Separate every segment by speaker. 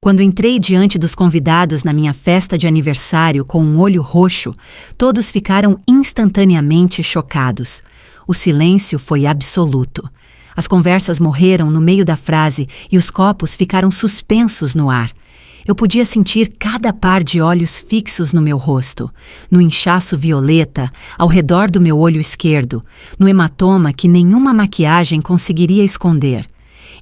Speaker 1: Quando entrei diante dos convidados na minha festa de aniversário com um olho roxo, todos ficaram instantaneamente chocados. O silêncio foi absoluto. As conversas morreram no meio da frase e os copos ficaram suspensos no ar. Eu podia sentir cada par de olhos fixos no meu rosto, no inchaço violeta ao redor do meu olho esquerdo, no hematoma que nenhuma maquiagem conseguiria esconder.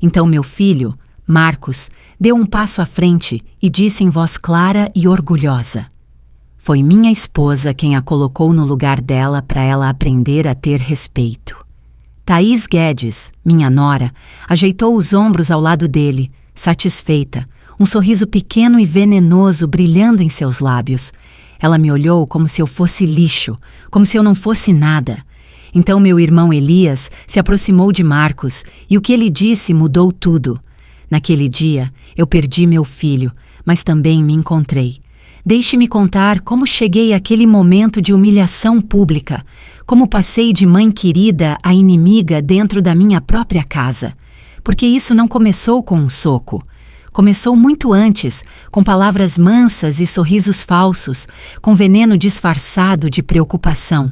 Speaker 1: Então meu filho, Marcos, deu um passo à frente e disse em voz clara e orgulhosa: "Foi minha esposa quem a colocou no lugar dela para ela aprender a ter respeito." Thaís Guedes, minha nora, ajeitou os ombros ao lado dele, satisfeita, um sorriso pequeno e venenoso brilhando em seus lábios. Ela me olhou como se eu fosse lixo, como se eu não fosse nada. Então meu irmão Elias se aproximou de Marcos e o que ele disse mudou tudo. Naquele dia, eu perdi meu filho, mas também me encontrei. Deixe-me contar como cheguei àquele momento de humilhação pública, como passei de mãe querida a inimiga dentro da minha própria casa. Porque isso não começou com um soco. Começou muito antes, com palavras mansas e sorrisos falsos, com veneno disfarçado de preocupação.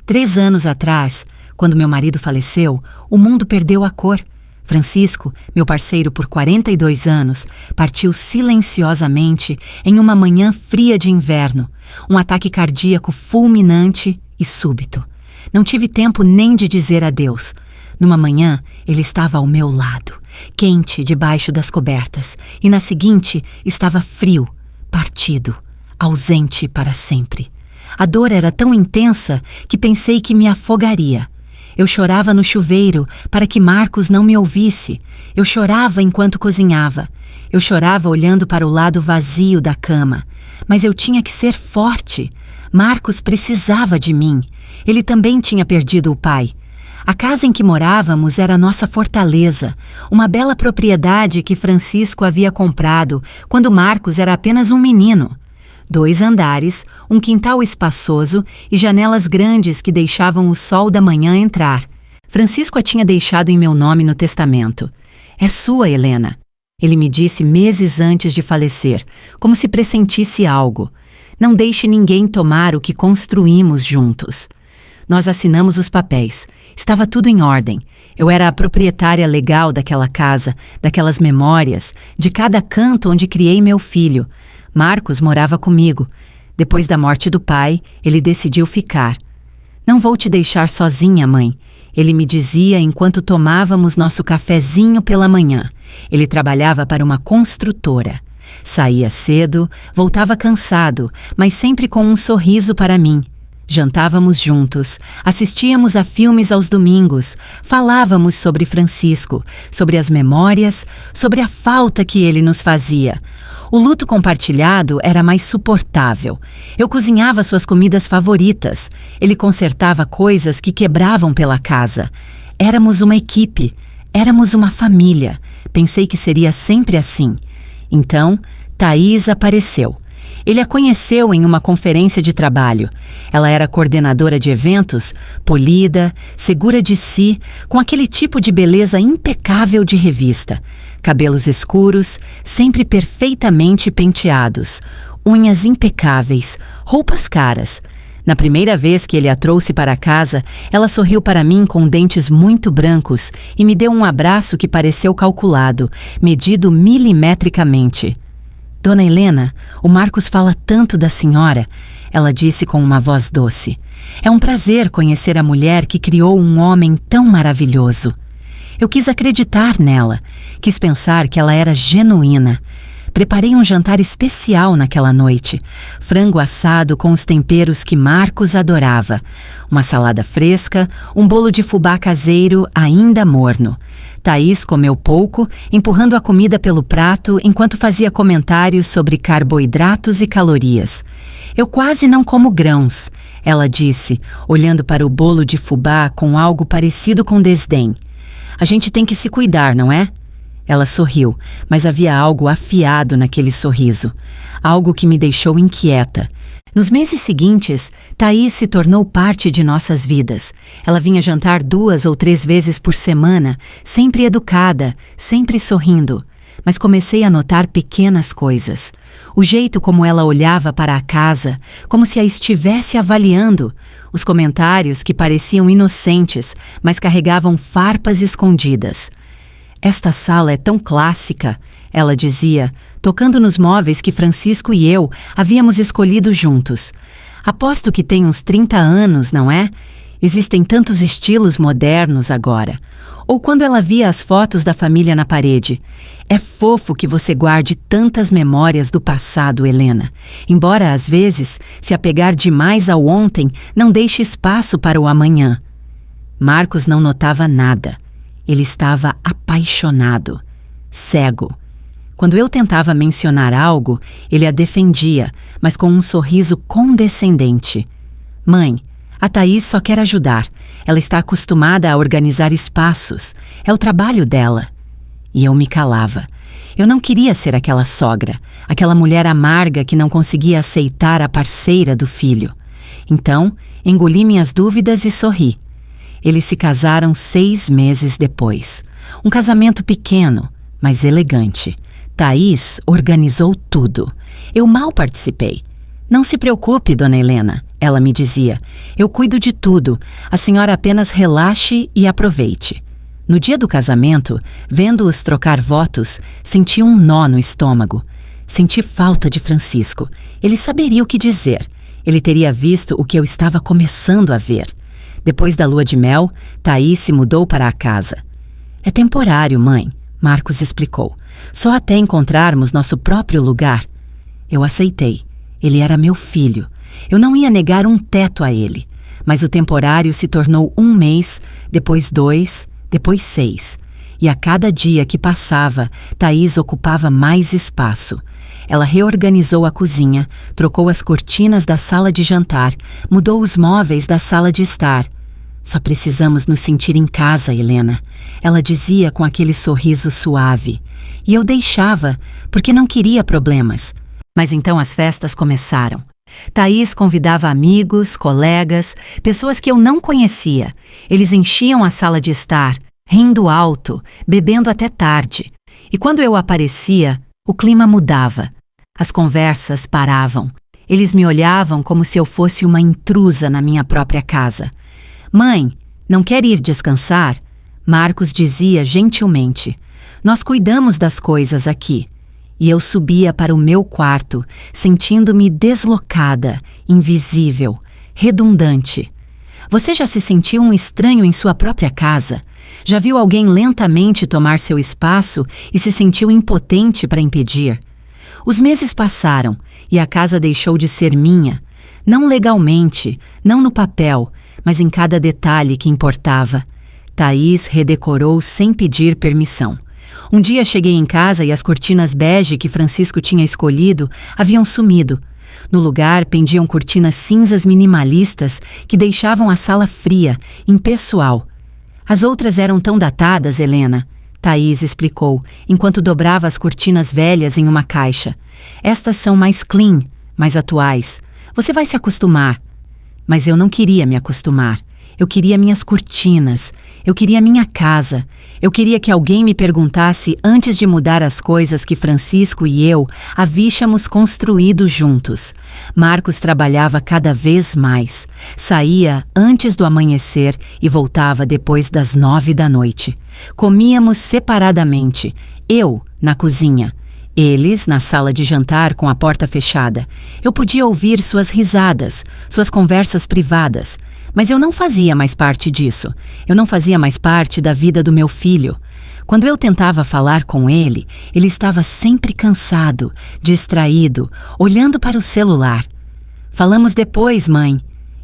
Speaker 1: 3 anos atrás, quando meu marido faleceu, o mundo perdeu a cor. Francisco, meu parceiro por 42 anos, partiu silenciosamente em uma manhã fria de inverno, um ataque cardíaco fulminante e súbito. Não tive tempo nem de dizer adeus. Numa manhã, ele estava ao meu lado, quente debaixo das cobertas, e na seguinte estava frio, partido, ausente para sempre. A dor era tão intensa que pensei que me afogaria. Eu chorava no chuveiro para que Marcos não me ouvisse. Eu chorava enquanto cozinhava. Eu chorava olhando para o lado vazio da cama. Mas eu tinha que ser forte. Marcos precisava de mim. Ele também tinha perdido o pai. A casa em que morávamos era nossa fortaleza, uma bela propriedade que Francisco havia comprado quando Marcos era apenas um menino. 2 andares, um quintal espaçoso e janelas grandes que deixavam o sol da manhã entrar. Francisco a tinha deixado em meu nome no testamento. "É sua, Helena." Ele me disse meses antes de falecer, como se pressentisse algo. "Não deixe ninguém tomar o que construímos juntos." Nós assinamos os papéis. Estava tudo em ordem. Eu era a proprietária legal daquela casa, daquelas memórias, de cada canto onde criei meu filho. Marcos morava comigo. Depois da morte do pai, ele decidiu ficar. "Não vou te deixar sozinha, mãe," ele me dizia enquanto tomávamos nosso cafezinho pela manhã. Ele trabalhava para uma construtora. Saía cedo, voltava cansado, mas sempre com um sorriso para mim. Jantávamos juntos, assistíamos a filmes aos domingos, falávamos sobre Francisco, sobre as memórias, sobre a falta que ele nos fazia. O luto compartilhado era mais suportável. Eu cozinhava suas comidas favoritas. Ele consertava coisas que quebravam pela casa. Éramos uma equipe, éramos uma família. Pensei que seria sempre assim. Então, Thaís apareceu. Ele a conheceu em uma conferência de trabalho. Ela era coordenadora de eventos, polida, segura de si, com aquele tipo de beleza impecável de revista. Cabelos escuros, sempre perfeitamente penteados, unhas impecáveis, roupas caras. Na primeira vez que ele a trouxe para casa, ela sorriu para mim com dentes muito brancos e me deu um abraço que pareceu calculado, medido milimetricamente. "Dona Helena, o Marcos fala tanto da senhora," ela disse com uma voz doce. "É um prazer conhecer a mulher que criou um homem tão maravilhoso." Eu quis acreditar nela, quis pensar que ela era genuína. Preparei um jantar especial naquela noite. Frango assado com os temperos que Marcos adorava. Uma salada fresca, um bolo de fubá caseiro ainda morno. Thaís comeu pouco, empurrando a comida pelo prato enquanto fazia comentários sobre carboidratos e calorias. "Eu quase não como grãos," ela disse, olhando para o bolo de fubá com algo parecido com desdém. "A gente tem que se cuidar, não é?" Ela sorriu, mas havia algo afiado naquele sorriso. Algo que me deixou inquieta. Nos meses seguintes, Thaís se tornou parte de nossas vidas. Ela vinha jantar 2 ou 3 vezes por semana, sempre educada, sempre sorrindo. mas comecei a notar pequenas coisas. O jeito como ela olhava para a casa, como se a estivesse avaliando. Os comentários que pareciam inocentes, mas carregavam farpas escondidas. Esta sala é tão clássica, ela dizia, tocando nos móveis que Francisco e eu havíamos escolhido juntos. Aposto que tem uns 30 anos, não é? Existem tantos estilos modernos agora. Ou quando ela via as fotos da família na parede. É fofo que você guarde tantas memórias do passado, Helena. Embora, às vezes, se apegar demais ao ontem, não deixe espaço para o amanhã. Marcos não notava nada. Ele estava apaixonado, cego. Quando eu tentava mencionar algo, ele a defendia, mas com um sorriso condescendente. Mãe, a Thaís só quer ajudar. Ela está acostumada a organizar espaços. É o trabalho dela. E eu me calava. Eu não queria ser aquela sogra, aquela mulher amarga que não conseguia aceitar a parceira do filho. Então, engoli minhas dúvidas e sorri. Eles se casaram 6 meses depois. Um casamento pequeno, mas elegante. Thaís organizou tudo. Eu mal participei. Não se preocupe, dona Helena, ela me dizia. Eu cuido de tudo. A senhora apenas relaxe e aproveite. No dia do casamento, vendo-os trocar votos, senti um nó no estômago. Senti falta de Francisco. Ele saberia o que dizer. Ele teria visto o que eu estava começando a ver. Depois da lua de mel, Thaís se mudou para a casa. É temporário, mãe, Marcos explicou. Só até encontrarmos nosso próprio lugar. Eu aceitei. Ele era meu filho. Eu não ia negar um teto a ele. Mas o temporário se tornou 1 mês, depois 2, depois 6. E a cada dia que passava, Thaís ocupava mais espaço. Ela reorganizou a cozinha, trocou as cortinas da sala de jantar, mudou os móveis da sala de estar. Só precisamos nos sentir em casa, Helena. Ela dizia com aquele sorriso suave. E eu deixava, porque não queria problemas. Mas então as festas começaram. Thaís convidava amigos, colegas, pessoas que eu não conhecia. Eles enchiam a sala de estar, rindo alto, bebendo até tarde. E quando eu aparecia, o clima mudava. As conversas paravam. Eles me olhavam como se eu fosse uma intrusa na minha própria casa. Mãe, não quer ir descansar? Marcos dizia gentilmente. Nós cuidamos das coisas aqui. E eu subia para o meu quarto, sentindo-me deslocada, invisível, redundante. Você já se sentiu um estranho em sua própria casa? Já viu alguém lentamente tomar seu espaço e se sentiu impotente para impedir? Os meses passaram e a casa deixou de ser minha. Não legalmente, não no papel, mas em cada detalhe que importava. Thaís redecorou sem pedir permissão. Um dia cheguei em casa e as cortinas bege que Francisco tinha escolhido haviam sumido. No lugar pendiam cortinas cinzas minimalistas que deixavam a sala fria, impessoal. As outras eram tão datadas, Helena, Thaís explicou, enquanto dobrava as cortinas velhas em uma caixa. Estas são mais clean, mais atuais. Você vai se acostumar. Mas eu não queria me acostumar. Eu queria minhas cortinas. Eu queria minha casa. Eu queria que alguém me perguntasse antes de mudar as coisas que Francisco e eu havíamos construído juntos. Marcos trabalhava cada vez mais. Saía antes do amanhecer e voltava depois das 9 da noite. Comíamos separadamente. Eu, na cozinha. Eles, na sala de jantar com a porta fechada. Eu podia ouvir suas risadas, suas conversas privadas. Mas eu não fazia mais parte disso. Eu não fazia mais parte da vida do meu filho. Quando eu tentava falar com ele, ele estava sempre cansado, distraído, olhando para o celular. Falamos depois, mãe,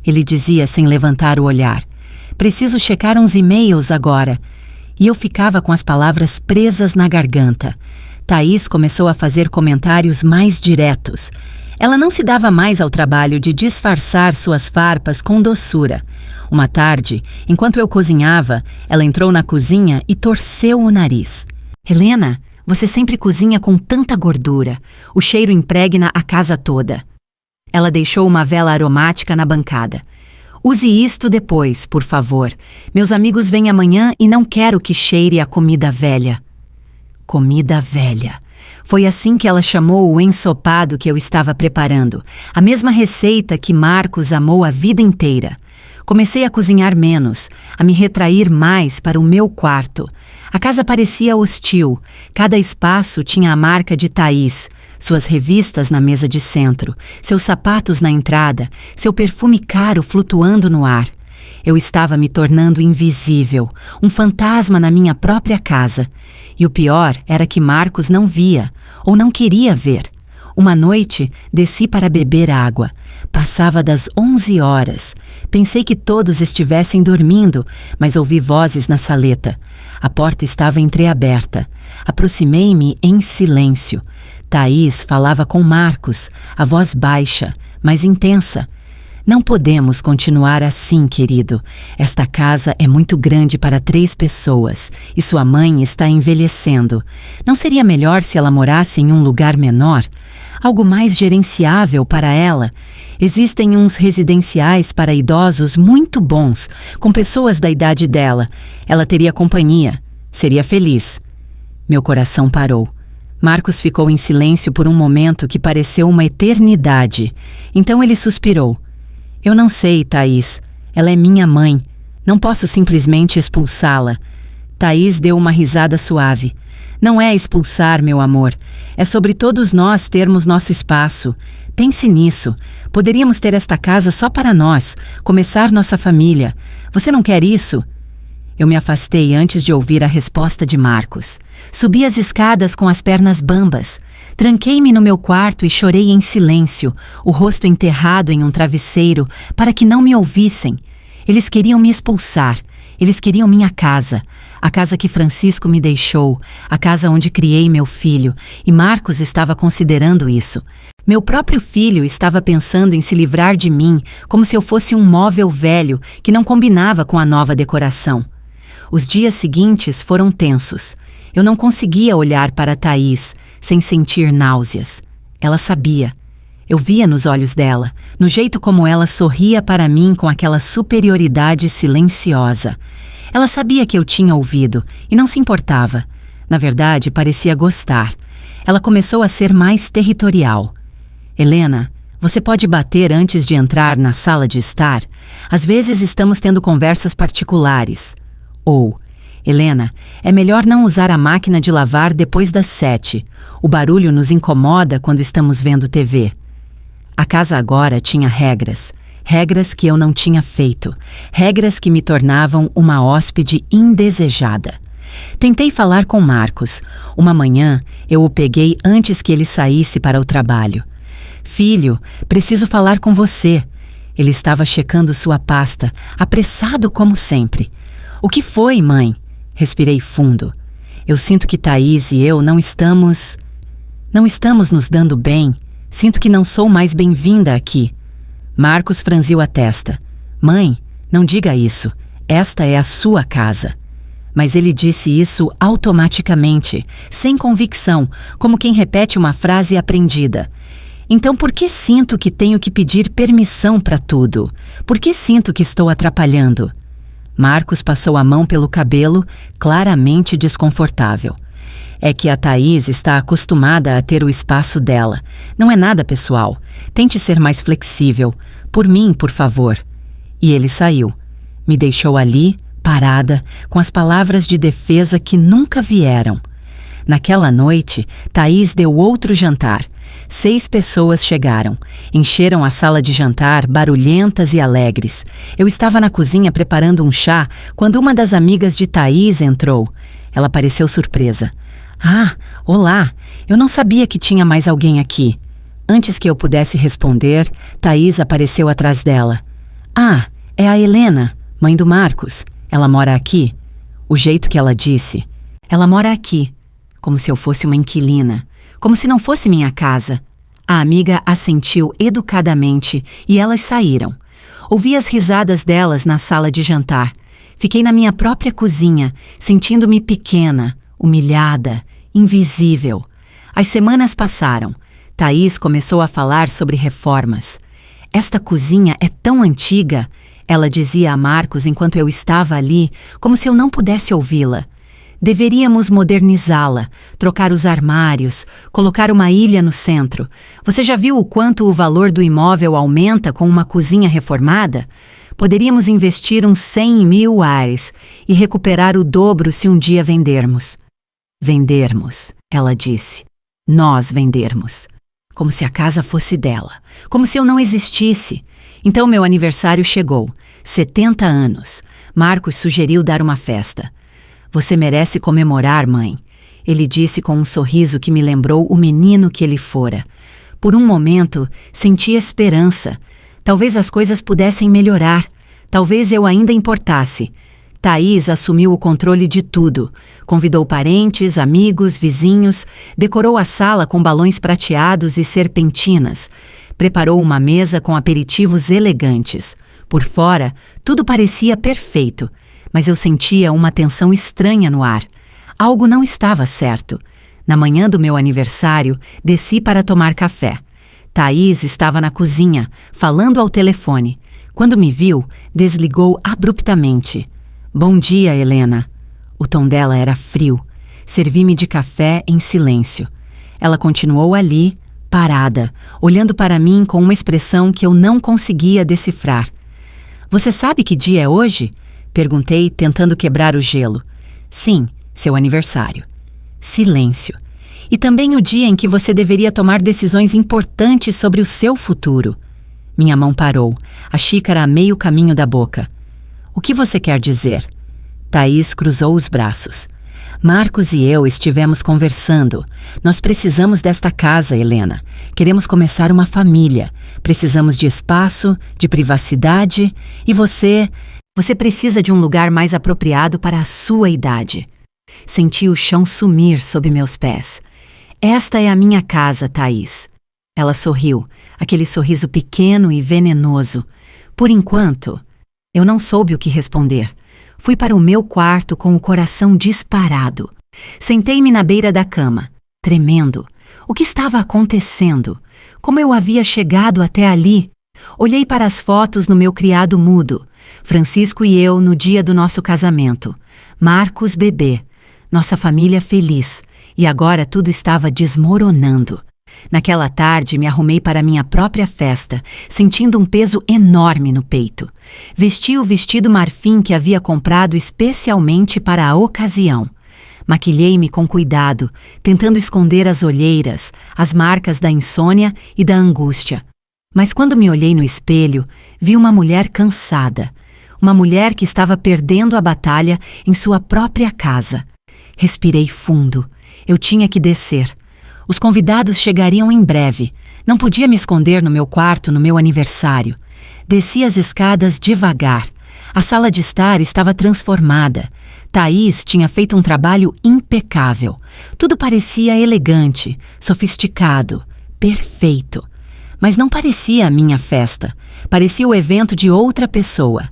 Speaker 1: ele dizia sem levantar o olhar. Preciso checar uns e-mails agora. E eu ficava com as palavras presas na garganta. Thaís começou a fazer comentários mais diretos. Ela não se dava mais ao trabalho de disfarçar suas farpas com doçura. Uma tarde, enquanto eu cozinhava, ela entrou na cozinha e torceu o nariz. Helena, você sempre cozinha com tanta gordura. O cheiro impregna a casa toda. Ela deixou uma vela aromática na bancada. Use isto depois, por favor. Meus amigos vêm amanhã e não quero que cheire a comida velha. comida velha. Foi assim que ela chamou o ensopado que eu estava preparando, a mesma receita que Marcos amou a vida inteira. Comecei a cozinhar menos, a me retrair mais para o meu quarto. A casa parecia hostil, cada espaço tinha a marca de Thaís, suas revistas na mesa de centro, seus sapatos na entrada, seu perfume caro flutuando no ar. Eu estava me tornando invisível, um fantasma na minha própria casa. E o pior era que Marcos não via, ou não queria ver. Uma noite, desci para beber água. Passava das 11 horas. Pensei que todos estivessem dormindo, mas ouvi vozes na saleta. A porta estava entreaberta. Aproximei-me em silêncio. Thaís falava com Marcos, a voz baixa, mas intensa. Não podemos continuar assim, querido. Esta casa é muito grande para 3 pessoas e sua mãe está envelhecendo. Não seria melhor se ela morasse em um lugar menor? Algo mais gerenciável para ela? Existem uns residenciais para idosos muito bons, com pessoas da idade dela. Ela teria companhia. Seria feliz. Meu coração parou. Marcos ficou em silêncio por um momento que pareceu uma eternidade. Então ele suspirou. Eu não sei, Thaís. Ela é minha mãe. Não posso simplesmente expulsá-la. Thaís deu uma risada suave. Não é expulsar, meu amor. É sobre todos nós termos nosso espaço. Pense nisso. Poderíamos ter esta casa só para nós, começar nossa família. Você não quer isso? Eu me afastei antes de ouvir a resposta de Marcos. Subi as escadas com as pernas bambas. Tranquei-me no meu quarto e chorei em silêncio, o rosto enterrado em um travesseiro, para que não me ouvissem. Eles queriam me expulsar. Eles queriam minha casa. A casa que Francisco me deixou, a casa onde criei meu filho, e Marcos estava considerando isso. Meu próprio filho estava pensando em se livrar de mim, como se eu fosse um móvel velho que não combinava com a nova decoração. Os dias seguintes foram tensos. Eu não conseguia olhar para Thaís sem sentir náuseas. Ela sabia. Eu via nos olhos dela, no jeito como ela sorria para mim com aquela superioridade silenciosa. Ela sabia que eu tinha ouvido e não se importava. Na verdade, parecia gostar. Ela começou a ser mais territorial. Helena, você pode bater antes de entrar na sala de estar? Às vezes estamos tendo conversas particulares. Ou, Helena, é melhor não usar a máquina de lavar depois das 7. O barulho nos incomoda quando estamos vendo TV. A casa agora tinha regras. Regras que eu não tinha feito. Regras que me tornavam uma hóspede indesejada. Tentei falar com Marcos. Uma manhã, eu o peguei antes que ele saísse para o trabalho. Filho, preciso falar com você. Ele estava checando sua pasta, apressado como sempre. O que foi, mãe? Respirei fundo. Eu sinto que Thaís e eu não estamos nos dando bem. Sinto que não sou mais bem-vinda aqui. Marcos franziu a testa. Mãe, não diga isso. Esta é a sua casa. Mas ele disse isso automaticamente, sem convicção, como quem repete uma frase aprendida. Então por que sinto que tenho que pedir permissão para tudo? Por que sinto que estou atrapalhando? Marcos passou a mão pelo cabelo, claramente desconfortável. É que a Thaís está acostumada a ter o espaço dela. Não é nada pessoal. Tente ser mais flexível. Por mim, por favor. E ele saiu. Me deixou ali, parada, com as palavras de defesa que nunca vieram. Naquela noite, Thaís deu outro jantar. 6 pessoas chegaram. Encheram a sala de jantar, barulhentas e alegres. Eu estava na cozinha preparando um chá quando uma das amigas de Thaís entrou. Ela pareceu surpresa. Ah, olá! Eu não sabia que tinha mais alguém aqui. Antes que eu pudesse responder, Thaís apareceu atrás dela. Ah, é a Helena, mãe do Marcos. Ela mora aqui? O jeito que ela disse. Ela mora aqui. Como se eu fosse uma inquilina. Como se não fosse minha casa. A amiga assentiu educadamente e elas saíram. Ouvi as risadas delas na sala de jantar. Fiquei na minha própria cozinha, sentindo-me pequena, humilhada, invisível. As semanas passaram. Thaís começou a falar sobre reformas. Esta cozinha é tão antiga, ela dizia a Marcos enquanto eu estava ali, como se eu não pudesse ouvi-la. Deveríamos modernizá-la, trocar os armários, colocar uma ilha no centro. Você já viu o quanto o valor do imóvel aumenta com uma cozinha reformada? Poderíamos investir uns 100.000 ares e recuperar o dobro se um dia vendermos. Vendermos, ela disse. Nós vendermos. Como se a casa fosse dela. Como se eu não existisse. Então meu aniversário chegou. 70 anos. Marcos sugeriu dar uma festa. Você merece comemorar, mãe. Ele disse com um sorriso que me lembrou o menino que ele fora. Por um momento, senti esperança. Talvez as coisas pudessem melhorar. Talvez eu ainda importasse. Thaís assumiu o controle de tudo. Convidou parentes, amigos, vizinhos, decorou a sala com balões prateados e serpentinas. Preparou uma mesa com aperitivos elegantes. Por fora, tudo parecia perfeito, mas eu sentia uma tensão estranha no ar. Algo não estava certo. Na manhã do meu aniversário, desci para tomar café. Thaís estava na cozinha, falando ao telefone. Quando me viu, desligou abruptamente. Bom dia, Helena. O tom dela era frio. Servi-me de café em silêncio. Ela continuou ali, parada, olhando para mim com uma expressão que eu não conseguia decifrar. Você sabe que dia é hoje? Perguntei, tentando quebrar o gelo. Sim, seu aniversário. Silêncio. E também o dia em que você deveria tomar decisões importantes sobre o seu futuro. Minha mão parou, a xícara a meio caminho da boca. O que você quer dizer? Thaís cruzou os braços. Marcos e eu estivemos conversando. Nós precisamos desta casa, Helena. Queremos começar uma família. Precisamos de espaço, de privacidade. E você precisa de um lugar mais apropriado para a sua idade. Senti o chão sumir sob meus pés. Esta é a minha casa, Thaís. Ela sorriu, aquele sorriso pequeno e venenoso. Por enquanto, eu não soube o que responder. Fui para o meu quarto com o coração disparado. Sentei-me na beira da cama, tremendo. O que estava acontecendo? Como eu havia chegado até ali? Olhei para as fotos no meu criado mudo. Francisco e eu no dia do nosso casamento. Marcos bebê. Nossa família feliz. E agora tudo estava desmoronando. Naquela tarde me arrumei para minha própria festa, sentindo um peso enorme no peito. Vesti o vestido marfim que havia comprado especialmente para a ocasião. Maquilhei-me com cuidado, tentando esconder as olheiras, as marcas da insônia e da angústia. Mas quando me olhei no espelho, vi uma mulher cansada. Uma mulher que estava perdendo a batalha em sua própria casa. Respirei fundo. Eu tinha que descer. Os convidados chegariam em breve. Não podia me esconder no meu quarto no meu aniversário. Desci as escadas devagar. A sala de estar estava transformada. Thaís tinha feito um trabalho impecável. Tudo parecia elegante, sofisticado, perfeito. Mas não parecia a minha festa. Parecia o evento de outra pessoa.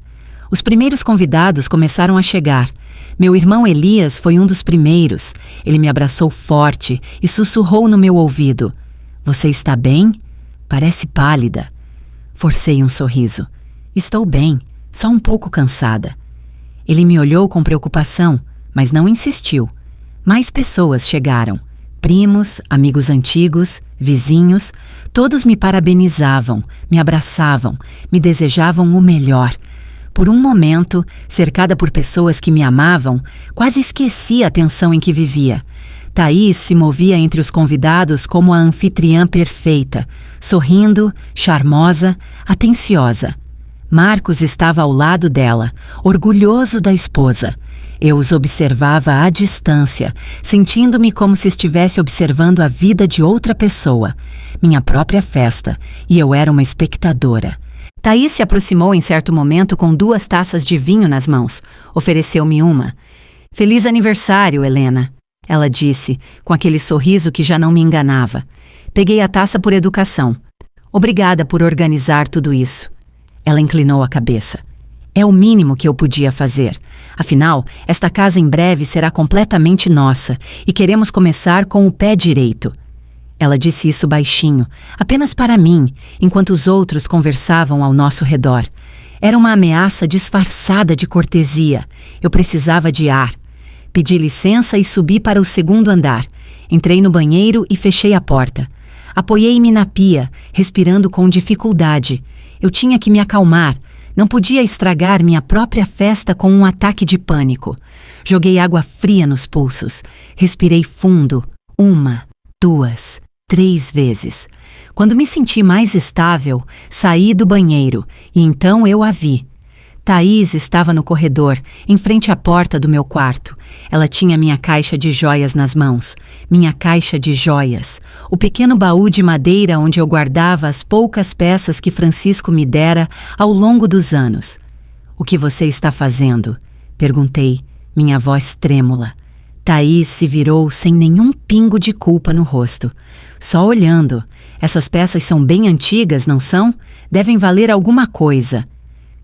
Speaker 1: Os primeiros convidados começaram a chegar. Meu irmão Elias foi um dos primeiros. Ele me abraçou forte e sussurrou no meu ouvido. Você está bem? Parece pálida. Forcei um sorriso. Estou bem, só um pouco cansada. Ele me olhou com preocupação, mas não insistiu. Mais pessoas chegaram. Primos, amigos antigos, vizinhos, todos me parabenizavam, me abraçavam, me desejavam o melhor. Por um momento, cercada por pessoas que me amavam, quase esqueci a tensão em que vivia. Thaís se movia entre os convidados como a anfitriã perfeita, sorrindo, charmosa, atenciosa. Marcos estava ao lado dela, orgulhoso da esposa. Eu os observava à distância, sentindo-me como se estivesse observando a vida de outra pessoa, minha própria festa, e eu era uma espectadora. Thaís se aproximou em certo momento com 2 taças de vinho nas mãos. Ofereceu-me uma. Feliz aniversário, Helena, ela disse, com aquele sorriso que já não me enganava. Peguei a taça por educação. Obrigada por organizar tudo isso. Ela inclinou a cabeça. É o mínimo que eu podia fazer. Afinal, esta casa em breve será completamente nossa e queremos começar com o pé direito. Ela disse isso baixinho, apenas para mim, enquanto os outros conversavam ao nosso redor. Era uma ameaça disfarçada de cortesia. Eu precisava de ar. Pedi licença e subi para o segundo andar. Entrei no banheiro e fechei a porta. Apoiei-me na pia, respirando com dificuldade. Eu tinha que me acalmar. Não podia estragar minha própria festa com um ataque de pânico. Joguei água fria nos pulsos. Respirei fundo. 1, 2, 3 vezes. Quando me senti mais estável, saí do banheiro e então eu a vi. Thaís estava no corredor, em frente à porta do meu quarto. Ela tinha minha caixa de joias nas mãos. Minha caixa de joias. O pequeno baú de madeira onde eu guardava as poucas peças que Francisco me dera ao longo dos anos. "O que você está fazendo?" perguntei, minha voz trêmula. Thaís se virou sem nenhum pingo de culpa no rosto. "Só olhando. Essas peças são bem antigas, não são? Devem valer alguma coisa."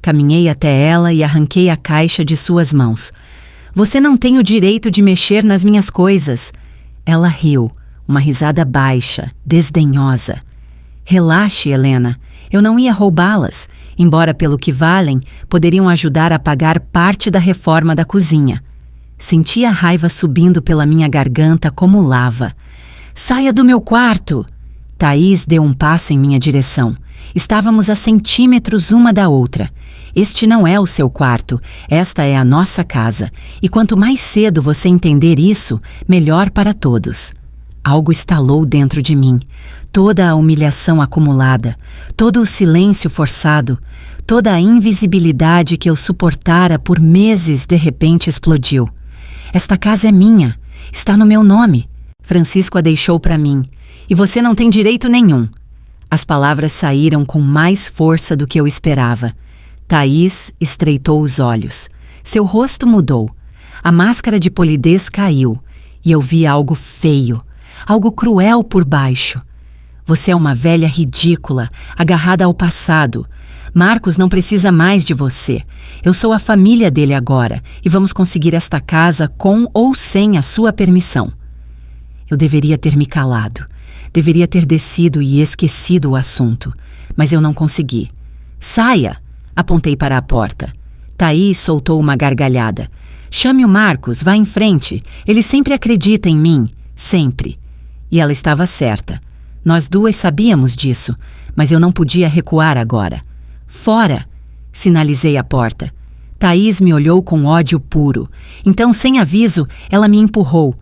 Speaker 1: Caminhei até ela e arranquei a caixa de suas mãos. "Você não tem o direito de mexer nas minhas coisas." Ela riu, uma risada baixa, desdenhosa. "Relaxe, Helena. Eu não ia roubá-las, embora pelo que valem, poderiam ajudar a pagar parte da reforma da cozinha." Senti a raiva subindo pela minha garganta como lava. "Saia do meu quarto!" Thaís deu um passo em minha direção. Estávamos a centímetros uma da outra. "Este não é o seu quarto, esta é a nossa casa. E quanto mais cedo você entender isso, melhor para todos." Algo estalou dentro de mim. Toda a humilhação acumulada, todo o silêncio forçado, toda a invisibilidade que eu suportara por meses de repente explodiu. "Esta casa é minha, está no meu nome. Francisco a deixou para mim. E você não tem direito nenhum." As palavras saíram com mais força do que eu esperava. Thaís estreitou os olhos. Seu rosto mudou. A máscara de polidez caiu. E eu vi algo feio, algo cruel por baixo. "Você é uma velha ridícula, agarrada ao passado. Marcos não precisa mais de você. Eu sou a família dele agora e vamos conseguir esta casa com ou sem a sua permissão." Eu deveria ter me calado. Deveria ter descido e esquecido o assunto, mas eu não consegui. "Saia!" Apontei para a porta. Thaís soltou uma gargalhada. "Chame o Marcos, vá em frente. Ele sempre acredita em mim. Sempre." E ela estava certa. Nós duas sabíamos disso, mas eu não podia recuar agora. "Fora!" Sinalizei a porta. Thaís me olhou com ódio puro. Então, sem aviso, ela me empurrou.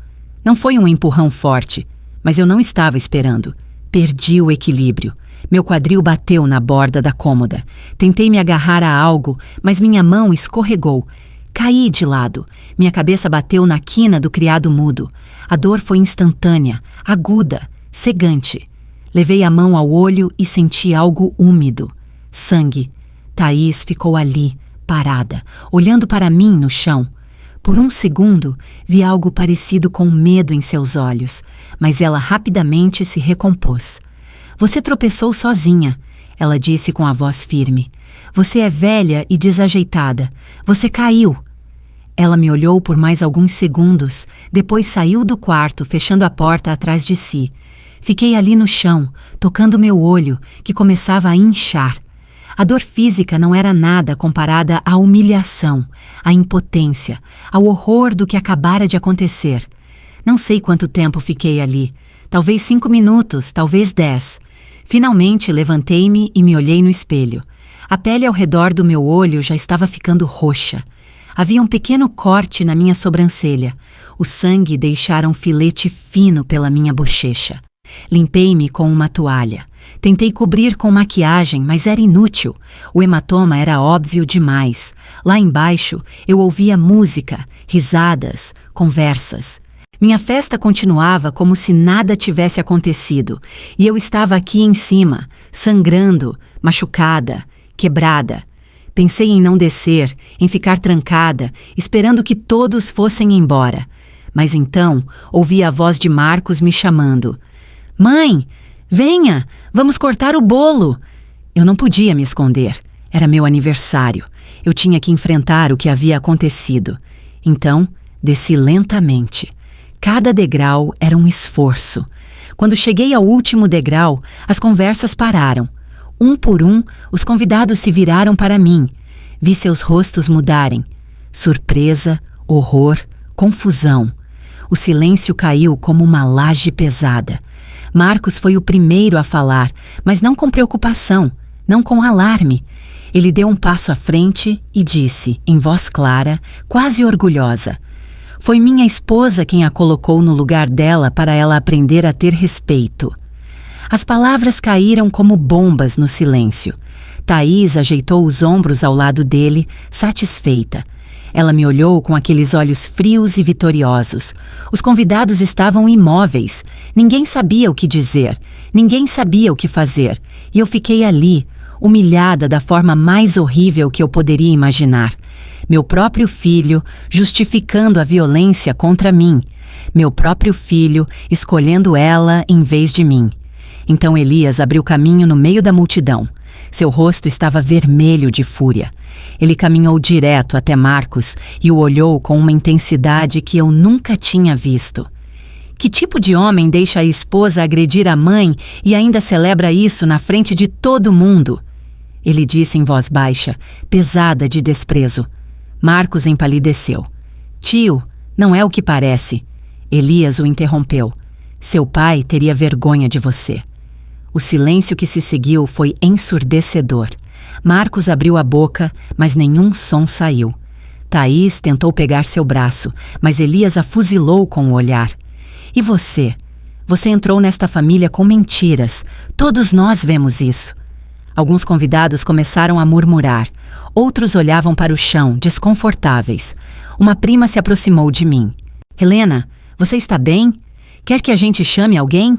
Speaker 1: Não foi um empurrão forte, mas eu não estava esperando. Perdi o equilíbrio. Meu quadril bateu na borda da cômoda. Tentei me agarrar a algo, mas minha mão escorregou. Caí de lado. Minha cabeça bateu na quina do criado mudo. A dor foi instantânea, aguda, cegante. Levei a mão ao olho e senti algo úmido. Sangue. Thaís ficou ali, parada, olhando para mim no chão. Por um segundo, vi algo parecido com medo em seus olhos, mas ela rapidamente se recompôs. "Você tropeçou sozinha", ela disse com a voz firme. "Você é velha e desajeitada. Você caiu." Ela me olhou por mais alguns segundos, depois saiu do quarto, fechando a porta atrás de si. Fiquei ali no chão, tocando meu olho, que começava a inchar. A dor física não era nada comparada à humilhação, à impotência, ao horror do que acabara de acontecer. Não sei quanto tempo fiquei ali. Talvez 5 minutos, talvez 10. Finalmente levantei-me e me olhei no espelho. A pele ao redor do meu olho já estava ficando roxa. Havia um pequeno corte na minha sobrancelha. O sangue deixara um filete fino pela minha bochecha. Limpei-me com uma toalha. Tentei cobrir com maquiagem, mas era inútil. O hematoma era óbvio demais. Lá embaixo, eu ouvia música, risadas, conversas. Minha festa continuava como se nada tivesse acontecido, e eu estava aqui em cima, sangrando, machucada, quebrada. Pensei em não descer, em ficar trancada, esperando que todos fossem embora. Mas então, ouvi a voz de Marcos me chamando. "Mãe! Venha! Vamos cortar o bolo!" Eu não podia me esconder. Era meu aniversário. Eu tinha que enfrentar o que havia acontecido. Então, desci lentamente. Cada degrau era um esforço. Quando cheguei ao último degrau, as conversas pararam. Um por um, os convidados se viraram para mim. Vi seus rostos mudarem. Surpresa, horror, confusão. O silêncio caiu como uma laje pesada. Marcos foi o primeiro a falar, mas não com preocupação, não com alarme. Ele deu um passo à frente e disse, em voz clara, quase orgulhosa: "Foi minha esposa quem a colocou no lugar dela para ela aprender a ter respeito." As palavras caíram como bombas no silêncio. Thaís ajeitou os ombros ao lado dele, satisfeita. Ela me olhou com aqueles olhos frios e vitoriosos. Os convidados estavam imóveis. Ninguém sabia o que dizer. Ninguém sabia o que fazer. E eu fiquei ali, humilhada da forma mais horrível que eu poderia imaginar. Meu próprio filho justificando a violência contra mim. Meu próprio filho escolhendo ela em vez de mim. Então Elias abriu caminho no meio da multidão. Seu rosto estava vermelho de fúria. Ele caminhou direto até Marcos e o olhou com uma intensidade que eu nunca tinha visto. Que tipo de homem deixa a esposa agredir a mãe e ainda celebra isso na frente de todo mundo? Ele disse em voz baixa, pesada de desprezo. Marcos empalideceu. Tio, não é o que parece. Elias o interrompeu. Seu pai teria vergonha de você. O silêncio que se seguiu foi ensurdecedor. Marcos abriu a boca, mas nenhum som saiu. Thaís tentou pegar seu braço, mas Elias a fuzilou com o olhar. E você? Você entrou nesta família com mentiras. Todos nós vemos isso. Alguns convidados começaram a murmurar. Outros olhavam para o chão, desconfortáveis. Uma prima se aproximou de mim. Helena, você está bem? Quer que a gente chame alguém?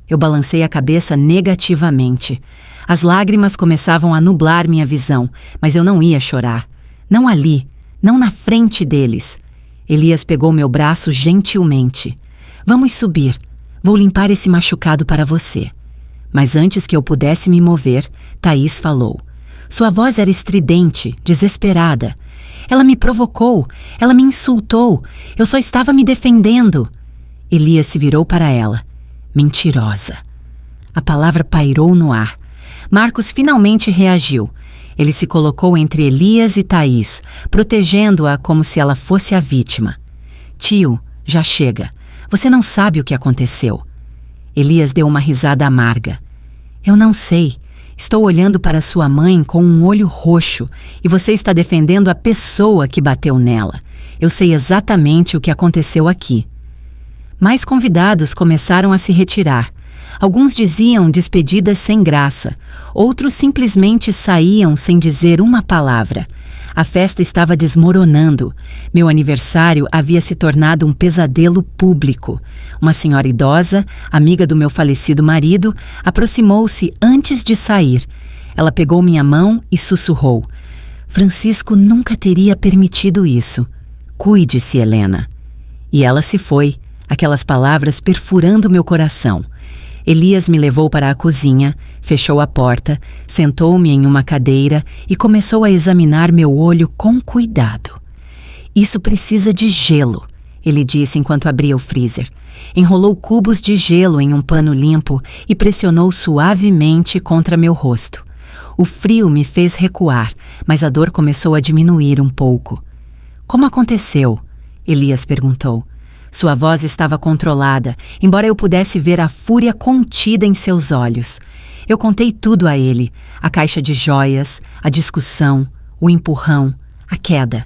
Speaker 1: Eu balancei a cabeça negativamente. As lágrimas começavam a nublar minha visão, mas eu não ia chorar. Não ali, não na frente deles. Elias pegou meu braço gentilmente. Vamos subir. Vou limpar esse machucado para você. Mas antes que eu pudesse me mover, Thaís falou. Sua voz era estridente, desesperada. Ela me provocou, ela me insultou. Eu só estava me defendendo. Elias se virou para ela. Mentirosa. A palavra pairou no ar. Marcos finalmente reagiu. Ele se colocou entre Elias e Thaís, protegendo-a como se ela fosse a vítima. Tio, já chega. Você não sabe o que aconteceu. Elias deu uma risada amarga. Eu não sei. Estou olhando para sua mãe com um olho roxo e você está defendendo a pessoa que bateu nela. Eu sei exatamente o que aconteceu aqui. Mais convidados começaram a se retirar. Alguns diziam despedidas sem graça. Outros simplesmente saíam sem dizer uma palavra. A festa estava desmoronando. Meu aniversário havia se tornado um pesadelo público. Uma senhora idosa, amiga do meu falecido marido, aproximou-se antes de sair. Ela pegou minha mão e sussurrou. Francisco nunca teria permitido isso. Cuide-se, Helena. E ela se foi. Aquelas palavras perfurando meu coração. Elias me levou para a cozinha, fechou a porta, sentou-me em uma cadeira e começou a examinar meu olho com cuidado. Isso precisa de gelo, ele disse enquanto abria o freezer. Enrolou cubos de gelo em um pano limpo e pressionou suavemente contra meu rosto. O frio me fez recuar, mas a dor começou a diminuir um pouco. Como aconteceu? Elias perguntou. Sua voz estava controlada, embora eu pudesse ver a fúria contida em seus olhos. Eu contei tudo a ele, a caixa de joias, a discussão, o empurrão, a queda.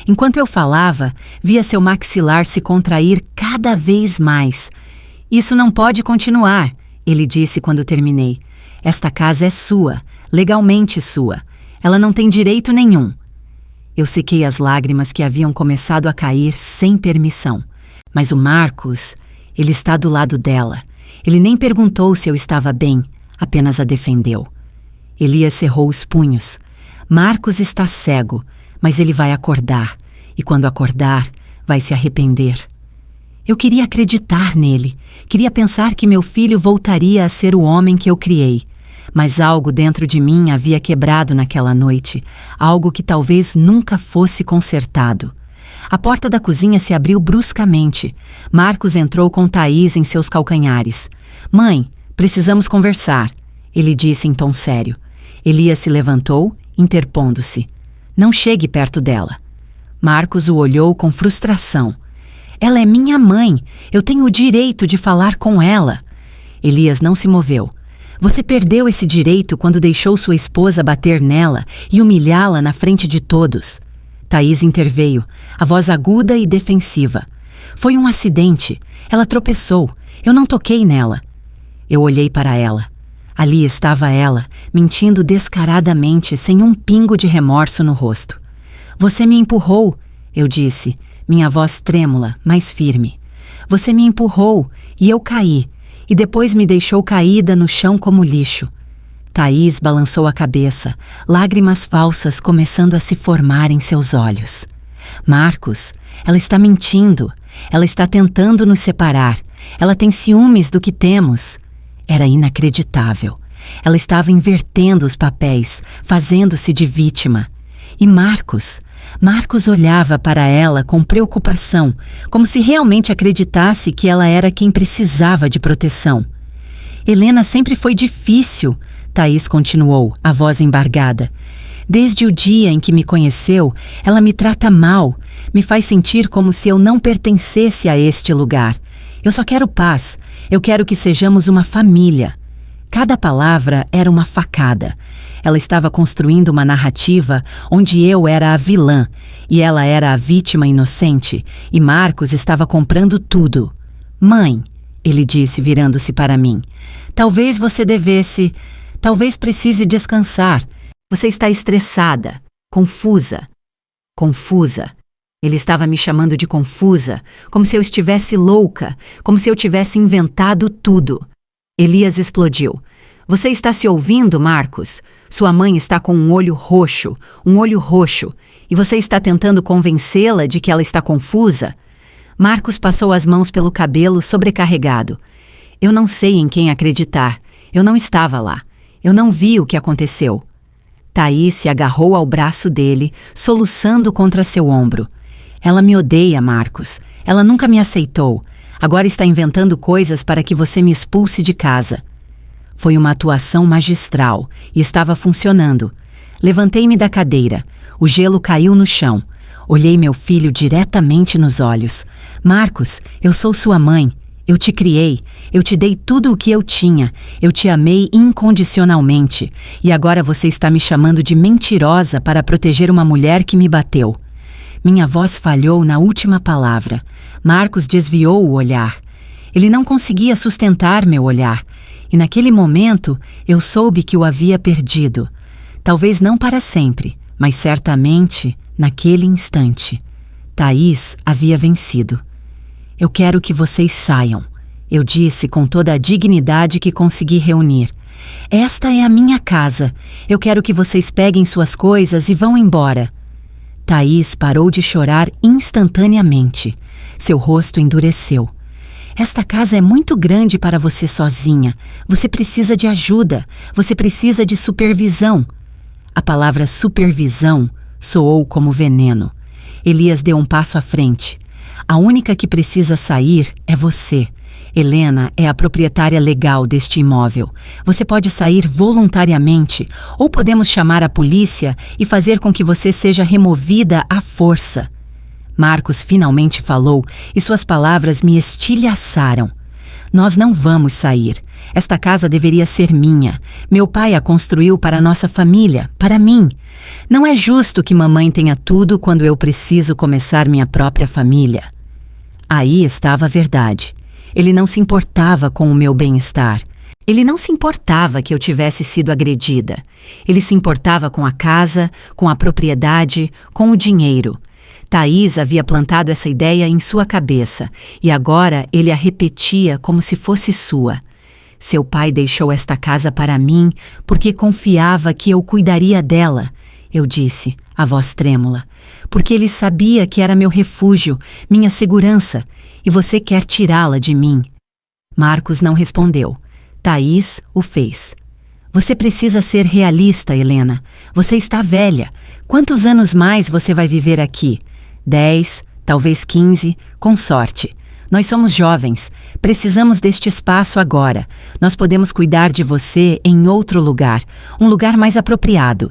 Speaker 1: Enquanto eu falava, via seu maxilar se contrair cada vez mais. Isso não pode continuar, ele disse quando terminei. Esta casa é sua, legalmente sua. Ela não tem direito nenhum. Eu sequei as lágrimas que haviam começado a cair sem permissão. Mas o Marcos, ele está do lado dela. Ele nem perguntou se eu estava bem, apenas a defendeu. Elias cerrou os punhos. Marcos está cego, mas ele vai acordar. E quando acordar, vai se arrepender. Eu queria acreditar nele. Queria pensar que meu filho voltaria a ser o homem que eu criei. Mas algo dentro de mim havia quebrado naquela noite. Algo que talvez nunca fosse consertado. A porta da cozinha se abriu bruscamente. Marcos entrou com Thaís em seus calcanhares. Mãe, precisamos conversar, ele disse em tom sério. Elias se levantou, interpondo-se. Não chegue perto dela. Marcos o olhou com frustração. Ela é minha mãe. Eu tenho o direito de falar com ela. Elias não se moveu. Você perdeu esse direito quando deixou sua esposa bater nela e humilhá-la na frente de todos. Thaís interveio, a voz aguda e defensiva. Foi um acidente. Ela tropeçou. Eu não toquei nela. Eu olhei para ela. Ali estava ela, mentindo descaradamente, sem um pingo de remorso no rosto. Você me empurrou, eu disse, minha voz trêmula, mas firme. Você me empurrou e eu caí, e depois me deixou caída no chão como lixo. Thaís balançou a cabeça, lágrimas falsas começando a se formar em seus olhos. Marcos, ela está mentindo. Ela está tentando nos separar. Ela tem ciúmes do que temos. Era inacreditável. Ela estava invertendo os papéis, fazendo-se de vítima. E Marcos olhava para ela com preocupação, como se realmente acreditasse que ela era quem precisava de proteção. Helena sempre foi difícil, Thaís continuou, a voz embargada. Desde o dia em que me conheceu, ela me trata mal, me faz sentir como se eu não pertencesse a este lugar. Eu só quero paz, eu quero que sejamos uma família. Cada palavra era uma facada. Ela estava construindo uma narrativa onde eu era a vilã e ela era a vítima inocente, e Marcos estava comprando tudo. Mãe, ele disse virando-se para mim, talvez você devesse, talvez precise descansar. Você está estressada, confusa. Confusa. Ele estava me chamando de confusa, como se eu estivesse louca, como se eu tivesse inventado tudo. Elias explodiu. Você está se ouvindo, Marcos? Sua mãe está com um olho roxo, e você está tentando convencê-la de que ela está confusa? Marcos passou as mãos pelo cabelo sobrecarregado. Eu não sei em quem acreditar. Eu não estava lá. Eu não vi o que aconteceu. Thaís se agarrou ao braço dele, soluçando contra seu ombro. Ela me odeia, Marcos. Ela nunca me aceitou. Agora está inventando coisas para que você me expulse de casa. Foi uma atuação magistral e estava funcionando. Levantei-me da cadeira. O gelo caiu no chão. Olhei meu filho diretamente nos olhos. Marcos, eu sou sua mãe. Eu te criei. Eu te dei tudo o que eu tinha. Eu te amei incondicionalmente. E agora você está me chamando de mentirosa para proteger uma mulher que me bateu. Minha voz falhou na última palavra. Marcos desviou o olhar. Ele não conseguia sustentar meu olhar. E naquele momento eu soube que o havia perdido. Talvez não para sempre, mas certamente naquele instante. Thaís havia vencido. Eu quero que vocês saiam, eu disse com toda a dignidade que consegui reunir. Esta é a minha casa. Eu quero que vocês peguem suas coisas e vão embora. Thaís parou de chorar instantaneamente. Seu rosto endureceu. Esta casa é muito grande para você sozinha. Você precisa de ajuda. Você precisa de supervisão. A palavra supervisão soou como veneno. Elias deu um passo à frente. A única que precisa sair é você. Helena é a proprietária legal deste imóvel. Você pode sair voluntariamente, ou podemos chamar a polícia e fazer com que você seja removida à força. Marcos finalmente falou e suas palavras me estilhaçaram. Nós não vamos sair. Esta casa deveria ser minha. Meu pai a construiu para nossa família, para mim. Não é justo que mamãe tenha tudo quando eu preciso começar minha própria família. Aí estava a verdade. Ele não se importava com o meu bem-estar. Ele não se importava que eu tivesse sido agredida. Ele se importava com a casa, com a propriedade, com o dinheiro. Thaís havia plantado essa ideia em sua cabeça e agora ele a repetia como se fosse sua. Seu pai deixou esta casa para mim porque confiava que eu cuidaria dela, eu disse, a voz trêmula, porque ele sabia que era meu refúgio, minha segurança, e você quer tirá-la de mim. Marcos não respondeu. Thaís o fez. Você precisa ser realista, Helena. Você está velha. Quantos anos mais você vai viver aqui? 10, talvez 15, com sorte. Nós somos jovens. Precisamos deste espaço agora. Nós podemos cuidar de você em outro lugar, um lugar mais apropriado.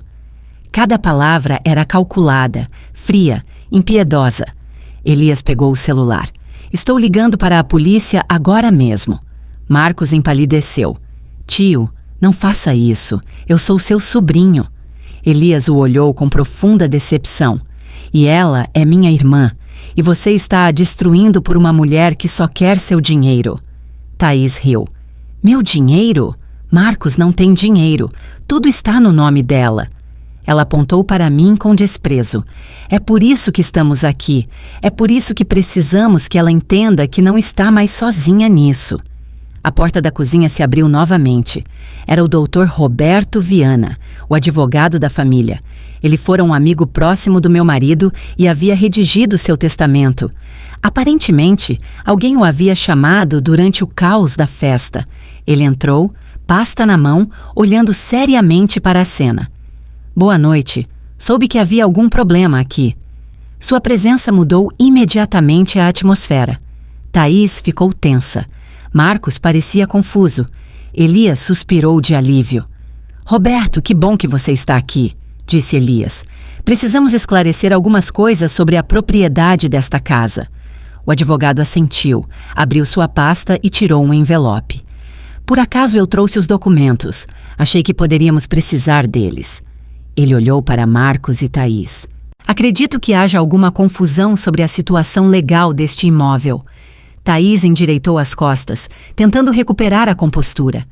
Speaker 1: Cada palavra era calculada, fria, impiedosa. Elias pegou o celular. Estou ligando para a polícia agora mesmo. Marcos empalideceu. Tio, não faça isso. Eu sou seu sobrinho. Elias o olhou com profunda decepção. E ela é minha irmã. E você está a destruindo por uma mulher que só quer seu dinheiro. Thaís riu. Meu dinheiro? Marcos não tem dinheiro. Tudo está no nome dela. Ela apontou para mim com desprezo. É por isso que estamos aqui. É por isso que precisamos que ela entenda que não está mais sozinha nisso. A porta da cozinha se abriu novamente. Era o Dr. Roberto Viana, o advogado da família. Ele fora um amigo próximo do meu marido e havia redigido seu testamento. Aparentemente, alguém o havia chamado durante o caos da festa. Ele entrou, pasta na mão, olhando seriamente para a cena. Boa noite. Soube que havia algum problema aqui. Sua presença mudou imediatamente a atmosfera. Thaís ficou tensa. Marcos parecia confuso. Elias suspirou de alívio. Roberto, que bom que você está aqui, disse Elias. Precisamos esclarecer algumas coisas sobre a propriedade desta casa. O advogado assentiu, abriu sua pasta e tirou um envelope. Por acaso eu trouxe os documentos. Achei que poderíamos precisar deles. Ele olhou para Marcos e Thaís. Acredito que haja alguma confusão sobre a situação legal deste imóvel. Thaís endireitou as costas, tentando recuperar a compostura.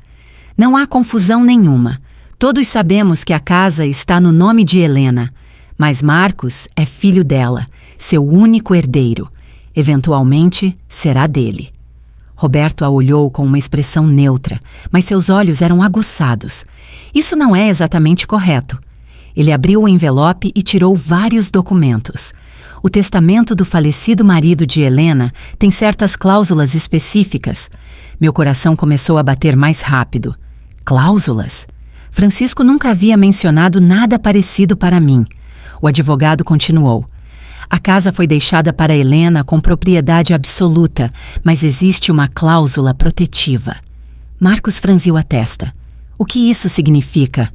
Speaker 1: Não há confusão nenhuma. Todos sabemos que a casa está no nome de Helena, mas Marcos é filho dela, seu único herdeiro. Eventualmente, será dele. Roberto a olhou com uma expressão neutra, mas seus olhos eram aguçados. Isso não é exatamente correto. Ele abriu o envelope e tirou vários documentos. O testamento do falecido marido de Helena tem certas cláusulas específicas. Meu coração começou a bater mais rápido. Cláusulas? Francisco nunca havia mencionado nada parecido para mim. O advogado continuou. A casa foi deixada para Helena com propriedade absoluta, mas existe uma cláusula protetiva. Marcos franziu a testa. O que isso significa?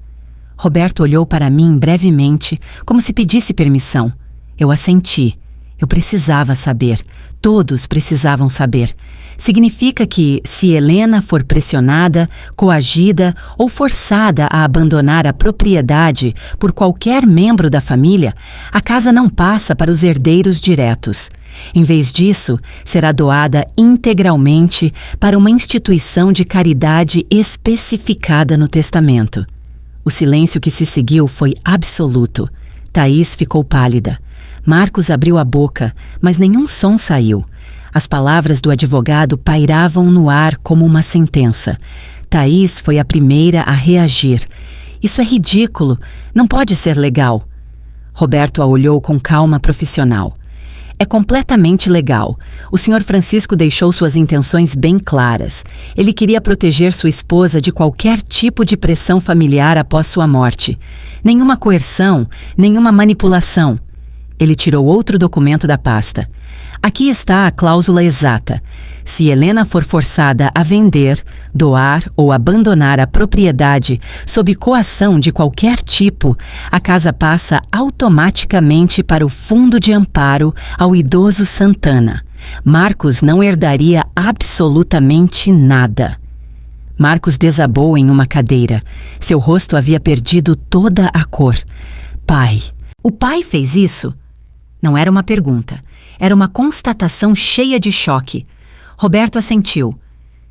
Speaker 1: Roberto olhou para mim brevemente, como se pedisse permissão. Eu assenti. Eu precisava saber. Todos precisavam saber. Significa que, se Helena for pressionada, coagida ou forçada a abandonar a propriedade por qualquer membro da família, a casa não passa para os herdeiros diretos. Em vez disso, será doada integralmente para uma instituição de caridade especificada no testamento. O silêncio que se seguiu foi absoluto. Thaís ficou pálida. Marcos abriu a boca, mas nenhum som saiu. As palavras do advogado pairavam no ar como uma sentença. Thaís foi a primeira a reagir. Isso é ridículo. Não pode ser legal. Roberto a olhou com calma profissional. É completamente legal. O Sr. Francisco deixou suas intenções bem claras. Ele queria proteger sua esposa de qualquer tipo de pressão familiar após sua morte. Nenhuma coerção, nenhuma manipulação. Ele tirou outro documento da pasta. Aqui está a cláusula exata. Se Helena for forçada a vender, doar ou abandonar a propriedade sob coação de qualquer tipo, a casa passa automaticamente para o Fundo de Amparo ao Idoso Santana. Marcos não herdaria absolutamente nada. Marcos desabou em uma cadeira. Seu rosto havia perdido toda a cor. Pai. O pai fez isso? Não era uma pergunta. Era uma constatação cheia de choque. Roberto assentiu.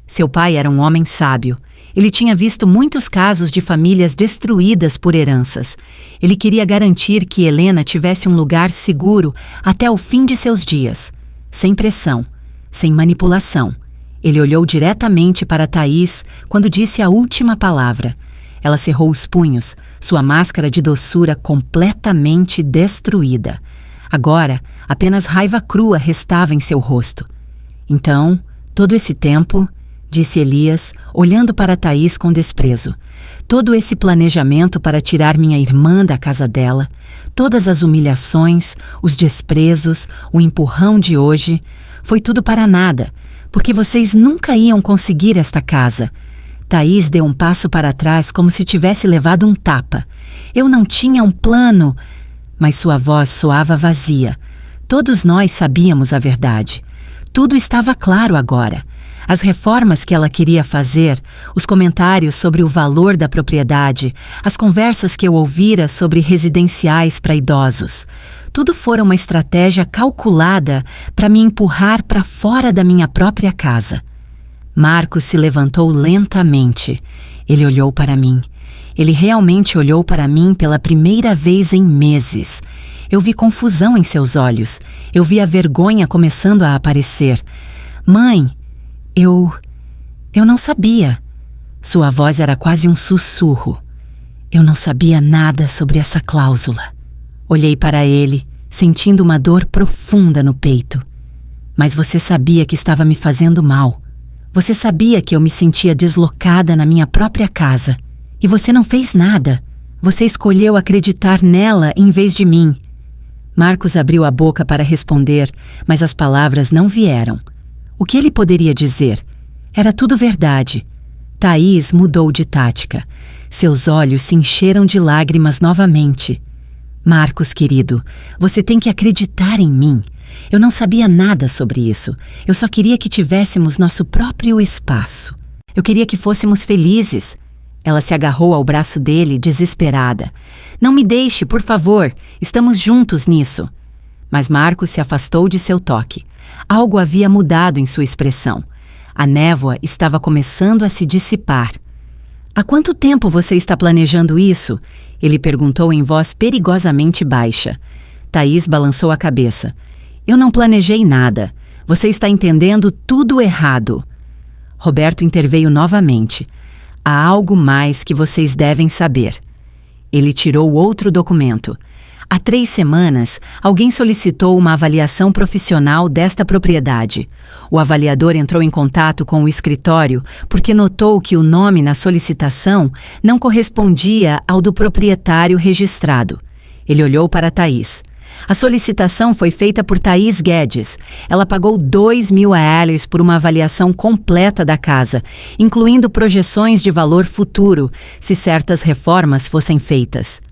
Speaker 1: Seu pai era um homem sábio. Ele tinha visto muitos casos de famílias destruídas por heranças. Ele queria garantir que Helena tivesse um lugar seguro até o fim de seus dias. Sem pressão, sem manipulação. Ele olhou diretamente para Thaís quando disse a última palavra. Ela cerrou os punhos, sua máscara de doçura completamente destruída. Agora, apenas raiva crua restava em seu rosto. Então, todo esse tempo, disse Elias, olhando para Thaís com desprezo, todo esse planejamento para tirar minha irmã da casa dela, todas as humilhações, os desprezos, o empurrão de hoje, foi tudo para nada, porque vocês nunca iam conseguir esta casa. Thaís deu um passo para trás como se tivesse levado um tapa. Eu não tinha um plano, mas sua voz soava vazia. Todos nós sabíamos a verdade. Tudo estava claro agora. As reformas que ela queria fazer, os comentários sobre o valor da propriedade, as conversas que eu ouvira sobre residenciais para idosos. Tudo fora uma estratégia calculada para me empurrar para fora da minha própria casa. Marcos se levantou lentamente. Ele olhou para mim. Ele realmente olhou para mim pela primeira vez em meses. Eu vi confusão em seus olhos. Eu vi a vergonha começando a aparecer. Mãe, eu não sabia. Sua voz era quase um sussurro. Eu não sabia nada sobre essa cláusula. Olhei para ele, sentindo uma dor profunda no peito. Mas você sabia que estava me fazendo mal. Você sabia que eu me sentia deslocada na minha própria casa. E você não fez nada. Você escolheu acreditar nela em vez de mim. Marcos abriu a boca para responder, mas as palavras não vieram. O que ele poderia dizer? Era tudo verdade. Thaís mudou de tática. Seus olhos se encheram de lágrimas novamente. Marcos, querido, você tem que acreditar em mim. Eu não sabia nada sobre isso. Eu só queria que tivéssemos nosso próprio espaço. Eu queria que fôssemos felizes. Ela se agarrou ao braço dele, desesperada. Não me deixe, por favor. Estamos juntos nisso. Mas Marcos se afastou de seu toque. Algo havia mudado em sua expressão. A névoa estava começando a se dissipar. Há quanto tempo você está planejando isso? Ele perguntou em voz perigosamente baixa. Thaís balançou a cabeça. Eu não planejei nada. Você está entendendo tudo errado. Roberto interveio novamente. Há algo mais que vocês devem saber. Ele tirou outro documento. Há 3 semanas, alguém solicitou uma avaliação profissional desta propriedade. O avaliador entrou em contato com o escritório porque notou que o nome na solicitação não correspondia ao do proprietário registrado. Ele olhou para Thaís. A solicitação foi feita por Thaís Guedes. Ela pagou $2.000 por uma avaliação completa da casa, incluindo projeções de valor futuro, se certas reformas fossem feitas.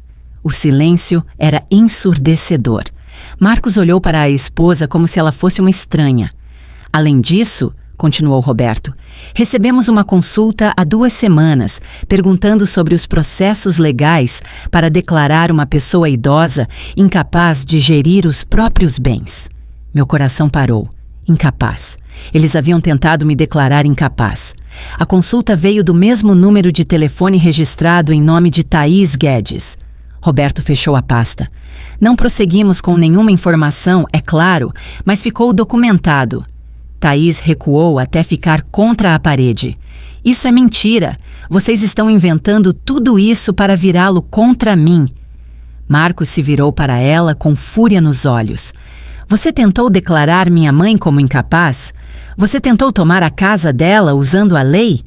Speaker 1: O silêncio era ensurdecedor. Marcos olhou para a esposa como se ela fosse uma estranha. Além disso, continuou Roberto, recebemos uma consulta há 2 semanas, perguntando sobre os processos legais para declarar uma pessoa idosa incapaz de gerir os próprios bens. Meu coração parou. Incapaz. Eles haviam tentado me declarar incapaz. A consulta veio do mesmo número de telefone registrado em nome de Thaís Guedes. Roberto fechou a pasta. Não prosseguimos com nenhuma informação, é claro, mas ficou documentado. Thaís recuou até ficar contra a parede. Isso é mentira. Vocês estão inventando tudo isso para virá-lo contra mim. Marcos se virou para ela com fúria nos olhos. Você tentou declarar minha mãe como incapaz? Você tentou tomar a casa dela usando a lei?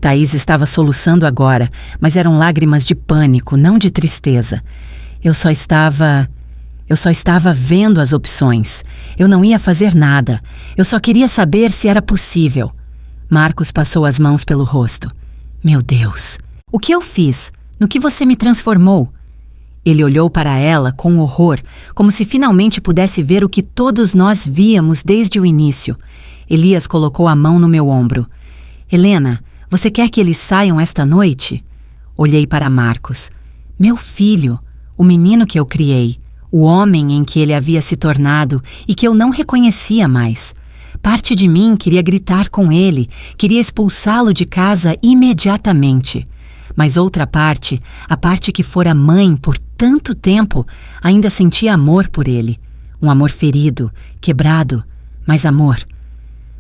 Speaker 1: Thaís estava soluçando agora, mas eram lágrimas de pânico, não de tristeza. Eu só estava vendo as opções. Eu não ia fazer nada. Eu só queria saber se era possível. Marcos passou as mãos pelo rosto. Meu Deus! O que eu fiz? No que você me transformou? Ele olhou para ela com horror, como se finalmente pudesse ver o que todos nós víamos desde o início. Elias colocou a mão no meu ombro. Helena, você quer que eles saiam esta noite? Olhei para Marcos. Meu filho, o menino que eu criei, o homem em que ele havia se tornado e que eu não reconhecia mais. Parte de mim queria gritar com ele, queria expulsá-lo de casa imediatamente. Mas outra parte, a parte que fora mãe por tanto tempo, ainda sentia amor por ele. Um amor ferido, quebrado, mas amor.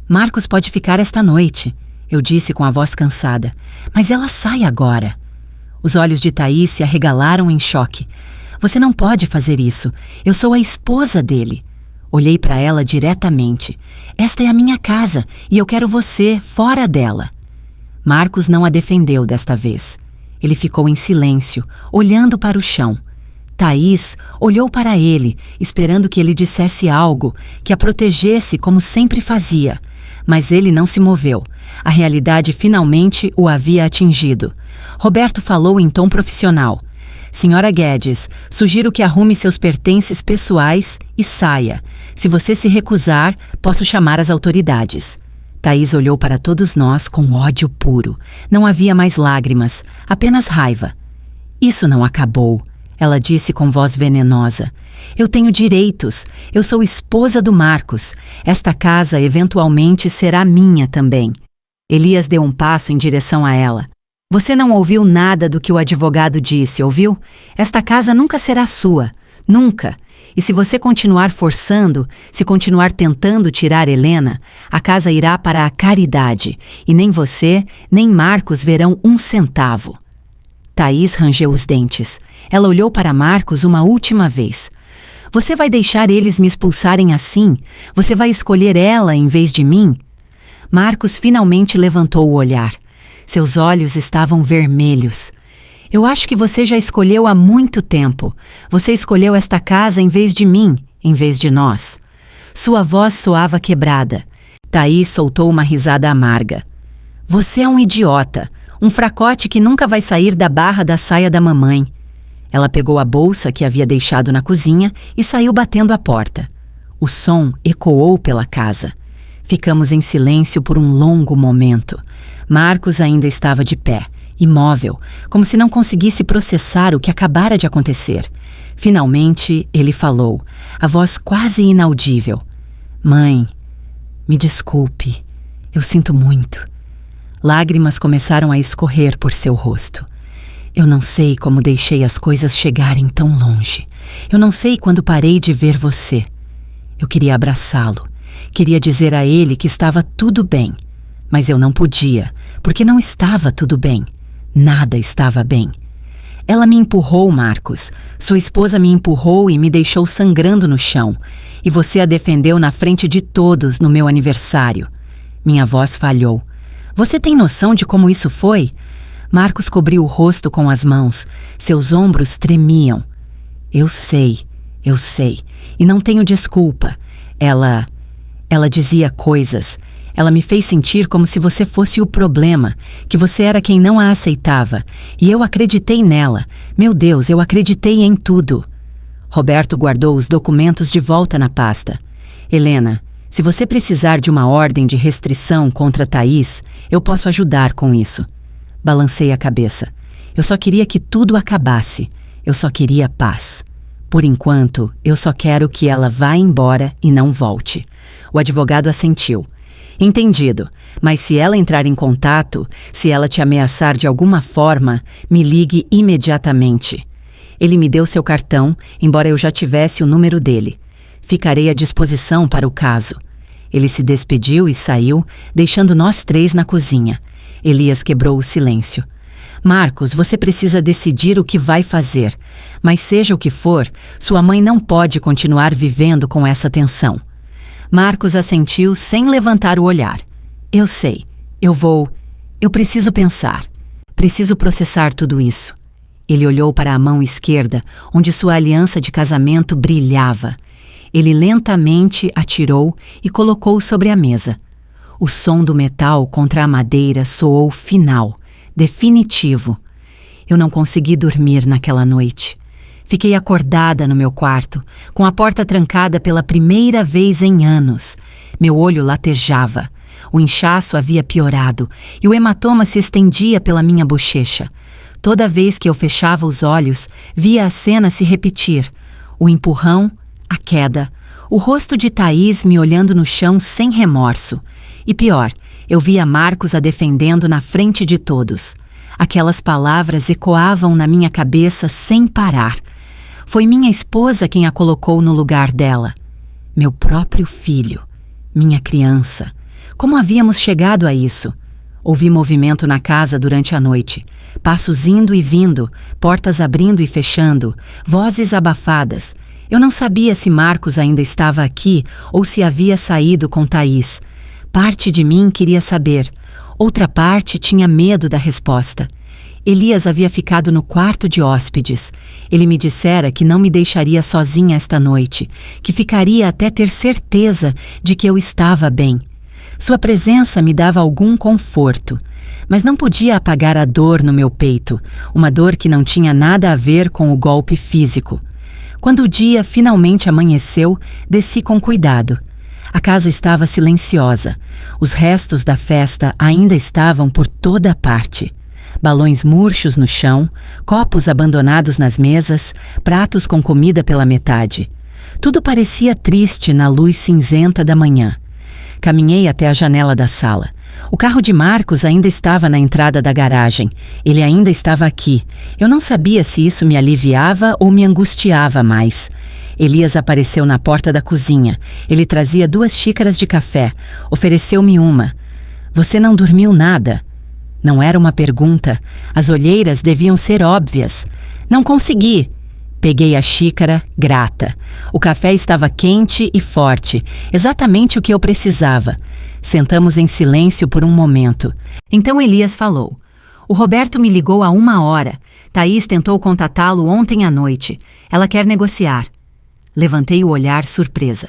Speaker 1: Marcos pode ficar esta noite, eu disse com a voz cansada, mas ela sai agora. Os olhos de Thaís se arregalaram em choque. Você não pode fazer isso. Eu sou a esposa dele. Olhei para ela diretamente. Esta é a minha casa e eu quero você fora dela. Marcos não a defendeu desta vez. Ele ficou em silêncio, olhando para o chão. Thaís olhou para ele, esperando que ele dissesse algo, que a protegesse como sempre fazia. Mas ele não se moveu. A realidade finalmente o havia atingido. Roberto falou em tom profissional. Senhora Guedes, sugiro que arrume seus pertences pessoais e saia. Se você se recusar, posso chamar as autoridades. Thaís olhou para todos nós com ódio puro. Não havia mais lágrimas, apenas raiva. Isso não acabou, ela disse com voz venenosa. Eu tenho direitos. Eu sou esposa do Marcos. Esta casa eventualmente será minha também. Elias deu um passo em direção a ela. Você não ouviu nada do que o advogado disse, ouviu? Esta casa nunca será sua. Nunca. E se você continuar forçando, se continuar tentando tirar Helena, a casa irá para a caridade. E nem você, nem Marcos verão um centavo. Thaís rangeu os dentes. Ela olhou para Marcos uma última vez. Você vai deixar eles me expulsarem assim? Você vai escolher ela em vez de mim? Marcos finalmente levantou o olhar. Seus olhos estavam vermelhos. Eu acho que você já escolheu há muito tempo. Você escolheu esta casa em vez de mim, em vez de nós. Sua voz soava quebrada. Thaís soltou uma risada amarga. Você é um idiota, um fracote que nunca vai sair da barra da saia da mamãe. Ela pegou a bolsa que havia deixado na cozinha e saiu batendo a porta. O som ecoou pela casa. Ficamos em silêncio por um longo momento. Marcos ainda estava de pé, imóvel, como se não conseguisse processar o que acabara de acontecer. Finalmente, ele falou, a voz quase inaudível. Mãe, me desculpe, eu sinto muito. Lágrimas começaram a escorrer por seu rosto. Eu não sei como deixei as coisas chegarem tão longe. Eu não sei quando parei de ver você. Eu queria abraçá-lo. Queria dizer a ele que estava tudo bem. Mas eu não podia, porque não estava tudo bem. Nada estava bem. Ela me empurrou, Marcos. Sua esposa me empurrou e me deixou sangrando no chão. E você a defendeu na frente de todos no meu aniversário. Minha voz falhou. Você tem noção de como isso foi? Marcos cobriu o rosto com as mãos. Seus ombros tremiam. Eu sei. E não tenho desculpa. Ela dizia coisas. Ela me fez sentir como se você fosse o problema, que você era quem não a aceitava. E eu acreditei nela. Meu Deus, eu acreditei em tudo. Roberto guardou os documentos de volta na pasta. Helena, se você precisar de uma ordem de restrição contra Thaís, eu posso ajudar com isso. Balancei a cabeça. Eu só queria que tudo acabasse. Eu só queria paz. Por enquanto, eu só quero que ela vá embora e não volte. O advogado assentiu. Entendido, mas se ela entrar em contato, se ela te ameaçar de alguma forma, me ligue imediatamente. Ele me deu seu cartão, embora eu já tivesse o número dele. Ficarei à disposição para o caso. Ele se despediu e saiu, deixando nós três na cozinha. Elias quebrou o silêncio. Marcos, você precisa decidir o que vai fazer. Mas seja o que for, sua mãe não pode continuar vivendo com essa tensão. Marcos assentiu sem levantar o olhar. Eu sei. Eu preciso pensar. Preciso processar tudo isso. Ele olhou para a mão esquerda, onde sua aliança de casamento brilhava. Ele lentamente a tirou e colocou sobre a mesa. O som do metal contra a madeira soou final, definitivo. Eu não consegui dormir naquela noite. Fiquei acordada no meu quarto, com a porta trancada pela primeira vez em anos. Meu olho latejava. O inchaço havia piorado e o hematoma se estendia pela minha bochecha. Toda vez que eu fechava os olhos, via a cena se repetir. O empurrão, a queda, o rosto de Thaís me olhando no chão sem remorso. E pior, eu via Marcos a defendendo na frente de todos. Aquelas palavras ecoavam na minha cabeça sem parar. Foi minha esposa quem a colocou no lugar dela. Meu próprio filho. Minha criança. Como havíamos chegado a isso? Ouvi movimento na casa durante a noite. Passos indo e vindo, portas abrindo e fechando, vozes abafadas. Eu não sabia se Marcos ainda estava aqui ou se havia saído com Thaís. Parte de mim queria saber. Outra parte tinha medo da resposta. Elias havia ficado no quarto de hóspedes. Ele me dissera que não me deixaria sozinha esta noite, que ficaria até ter certeza de que eu estava bem. Sua presença me dava algum conforto, mas não podia apagar a dor no meu peito, uma dor que não tinha nada a ver com o golpe físico. Quando o dia finalmente amanheceu, desci com cuidado. A casa estava silenciosa. Os restos da festa ainda estavam por toda parte. Balões murchos no chão, copos abandonados nas mesas, pratos com comida pela metade. Tudo parecia triste na luz cinzenta da manhã. Caminhei até a janela da sala. O carro de Marcos ainda estava na entrada da garagem. Ele ainda estava aqui. Eu não sabia se isso me aliviava ou me angustiava mais. Elias apareceu na porta da cozinha. Ele trazia 2 xícaras de café. Ofereceu-me uma. Você não dormiu nada? Não era uma pergunta. As olheiras deviam ser óbvias. Não consegui. Peguei a xícara, grata. O café estava quente e forte, exatamente o que eu precisava. Sentamos em silêncio por um momento. Então Elias falou. O Roberto me ligou há 1 hora. Thaís tentou contatá-lo ontem à noite. Ela quer negociar. Levantei o olhar, surpresa.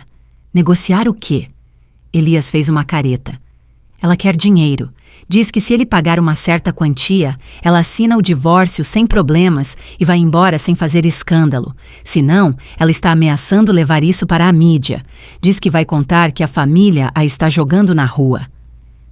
Speaker 1: Negociar o quê? Elias fez uma careta. Ela quer dinheiro. Diz que se ele pagar uma certa quantia, ela assina o divórcio sem problemas e vai embora sem fazer escândalo. Se não, ela está ameaçando levar isso para a mídia. Diz que vai contar que a família a está jogando na rua.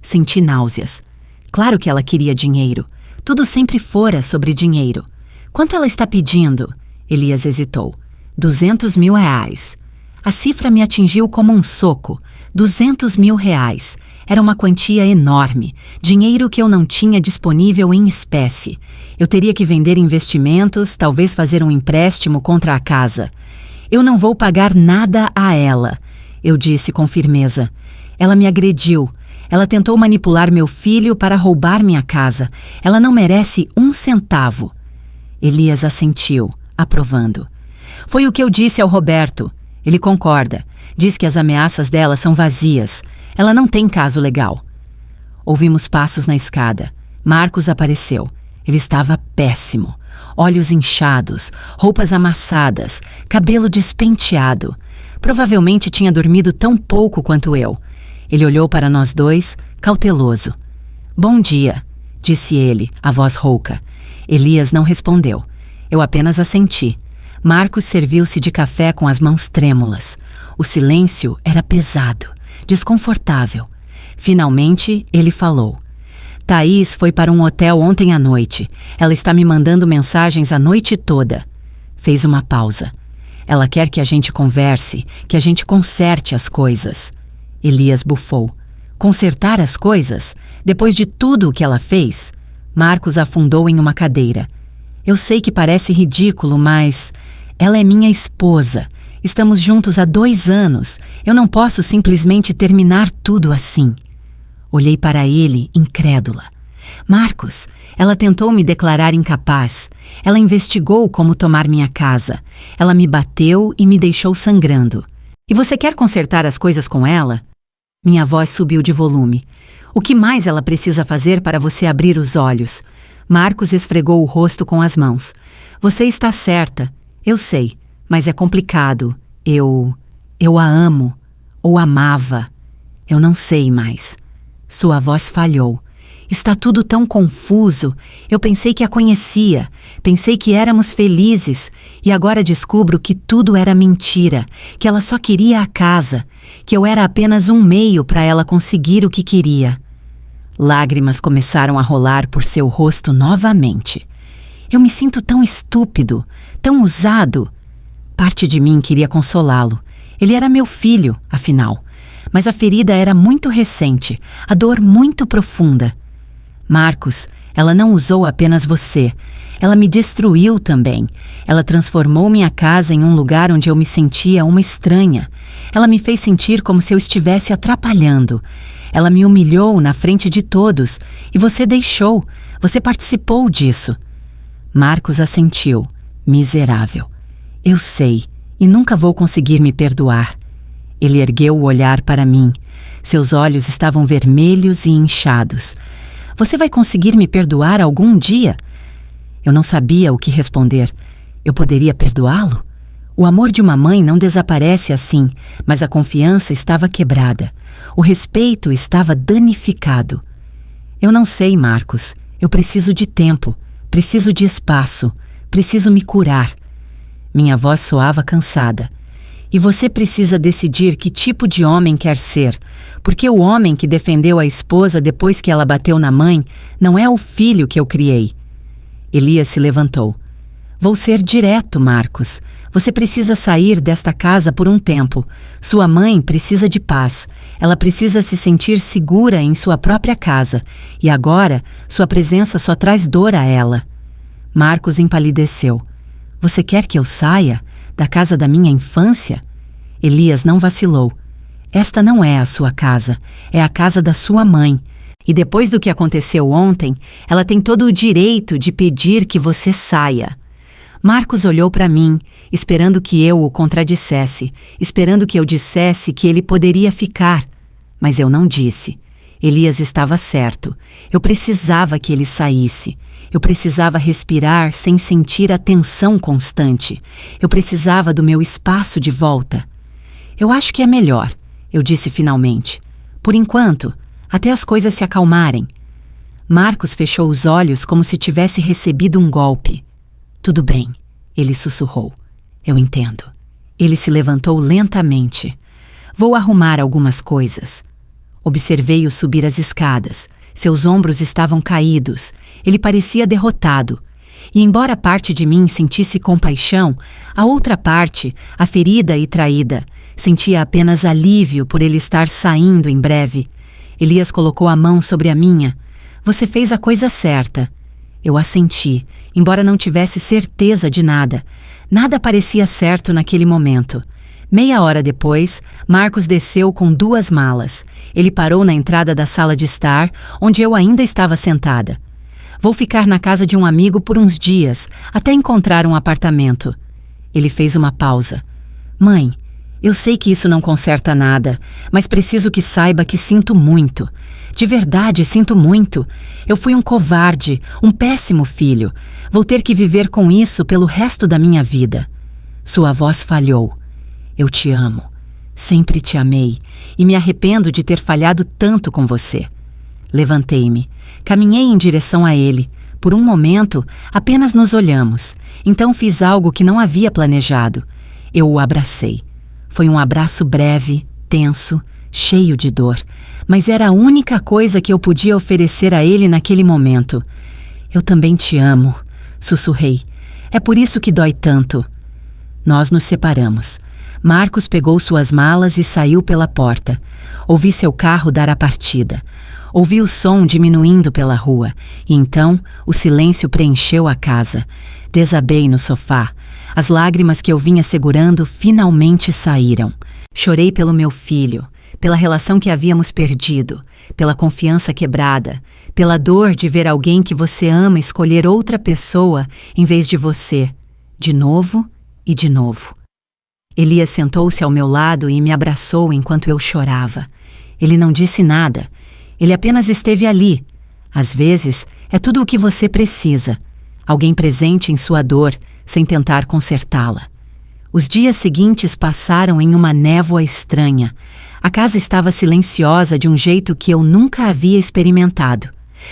Speaker 1: Senti náuseas. Claro que ela queria dinheiro. Tudo sempre fora sobre dinheiro. Quanto ela está pedindo? Elias hesitou. 200 mil reais. A cifra me atingiu como um soco. 200 mil reais. Era uma quantia enorme, dinheiro que eu não tinha disponível em espécie. Eu teria que vender investimentos, talvez fazer um empréstimo contra a casa. Eu não vou pagar nada a ela, eu disse com firmeza. Ela me agrediu. Ela tentou manipular meu filho para roubar minha casa. Ela não merece 1 centavo. Elias assentiu, aprovando. Foi o que eu disse ao Roberto. Ele concorda. Diz que as ameaças dela são vazias. Ela não tem caso legal. Ouvimos passos na escada. Marcos apareceu. Ele estava péssimo. Olhos inchados, roupas amassadas, cabelo despenteado. Provavelmente tinha dormido tão pouco quanto eu. Ele olhou para nós 2, cauteloso. Bom dia, disse ele, a voz rouca. Elias não respondeu. Eu apenas assenti. Marcos serviu-se de café com as mãos trêmulas. O silêncio era pesado, desconfortável. Finalmente, ele falou. Thaís foi para um hotel ontem à noite. Ela está me mandando mensagens a noite toda. Fez uma pausa. Ela quer que a gente converse, que a gente conserte as coisas. Elias bufou. Consertar as coisas? Depois de tudo o que ela fez? Marcos afundou em uma cadeira. Eu sei que parece ridículo, mas ela é minha esposa. Estamos juntos há 2 anos. Eu não posso simplesmente terminar tudo assim. Olhei para ele, incrédula. Marcos, ela tentou me declarar incapaz. Ela investigou como tomar minha casa. Ela me bateu e me deixou sangrando. E você quer consertar as coisas com ela? Minha voz subiu de volume. O que mais ela precisa fazer para você abrir os olhos? Marcos esfregou o rosto com as mãos. Você está certa. Eu sei, mas é complicado. Eu a amo. Ou amava. Eu não sei mais. Sua voz falhou. Está tudo tão confuso. Eu pensei que a conhecia. Pensei que éramos felizes. E agora descubro que tudo era mentira. Que ela só queria a casa. Que eu era apenas um meio para ela conseguir o que queria. Lágrimas começaram a rolar por seu rosto novamente. Eu me sinto tão estúpido, tão usado. Parte de mim queria consolá-lo. Ele era meu filho, afinal. Mas a ferida era muito recente, a dor muito profunda. Marcos, ela não usou apenas você. Ela me destruiu também. Ela transformou minha casa em um lugar onde eu me sentia uma estranha. Ela me fez sentir como se eu estivesse atrapalhando. Ela me humilhou na frente de todos. E você deixou. Você participou disso. Marcos assentiu. Miserável. Eu sei. E nunca vou conseguir me perdoar. Ele ergueu o olhar para mim. Seus olhos estavam vermelhos e inchados. Você vai conseguir me perdoar algum dia? Eu não sabia o que responder. Eu poderia perdoá-lo? O amor de uma mãe não desaparece assim, mas a confiança estava quebrada. O respeito estava danificado. Eu não sei, Marcos. Eu preciso de tempo, preciso de espaço, preciso me curar. Minha voz soava cansada. E você precisa decidir que tipo de homem quer ser, porque o homem que defendeu a esposa depois que ela bateu na mãe não é o filho que eu criei. Elias se levantou. Vou ser direto, Marcos. Você precisa sair desta casa por um tempo. Sua mãe precisa de paz. Ela precisa se sentir segura em sua própria casa. E agora, sua presença só traz dor a ela. Marcos empalideceu. Você quer que eu saia? Da casa da minha infância? Elias não vacilou. Esta não é a sua casa. É a casa da sua mãe. E depois do que aconteceu ontem, ela tem todo o direito de pedir que você saia. Marcos olhou para mim, esperando que eu o contradissesse, esperando que eu dissesse que ele poderia ficar. Mas eu não disse. Elias estava certo. Eu precisava que ele saísse. Eu precisava respirar sem sentir a tensão constante. Eu precisava do meu espaço de volta. Eu acho que é melhor, eu disse finalmente. Por enquanto, até as coisas se acalmarem. Marcos fechou os olhos como se tivesse recebido um golpe. Tudo bem, ele sussurrou. Eu entendo. Ele se levantou lentamente. Vou arrumar algumas coisas. Observei-o subir as escadas. Seus ombros estavam caídos. Ele parecia derrotado. E embora parte de mim sentisse compaixão, a outra parte, a ferida e traída, sentia apenas alívio por ele estar saindo em breve. Elias colocou a mão sobre a minha. Você fez a coisa certa. Eu assenti, embora não tivesse certeza de nada. Nada parecia certo naquele momento. Meia hora depois, Marcos desceu com 2 malas. Ele parou na entrada da sala de estar, onde eu ainda estava sentada. Vou ficar na casa de um amigo por uns dias, até encontrar um apartamento. Ele fez uma pausa. Mãe, eu sei que isso não conserta nada, mas preciso que saiba que sinto muito. De verdade, sinto muito. Eu fui um covarde, um péssimo filho. Vou ter que viver com isso pelo resto da minha vida. Sua voz falhou. Eu te amo. Sempre te amei e me arrependo de ter falhado tanto com você. Levantei-me. Caminhei em direção a ele. Por um momento, apenas nos olhamos. Então fiz algo que não havia planejado. Eu o abracei. Foi um abraço breve, tenso, cheio de dor. Mas era a única coisa que eu podia oferecer a ele naquele momento. Eu também te amo, sussurrei. É por isso que dói tanto. Nós nos separamos. Marcos pegou suas malas e saiu pela porta. Ouvi seu carro dar a partida. Ouvi o som diminuindo pela rua, e então o silêncio preencheu a casa. Desabei no sofá. As lágrimas que eu vinha segurando finalmente saíram. Chorei pelo meu filho, pela relação que havíamos perdido, pela confiança quebrada, pela dor de ver alguém que você ama escolher outra pessoa em vez de você, de novo e de novo. Elias sentou-se ao meu lado e me abraçou enquanto eu chorava. Ele não disse nada. Ele apenas esteve ali. Às vezes, é tudo o que você precisa. Alguém presente em sua dor, sem tentar consertá-la. Os dias seguintes passaram em uma névoa estranha. A casa estava silenciosa de um jeito que eu nunca havia experimentado.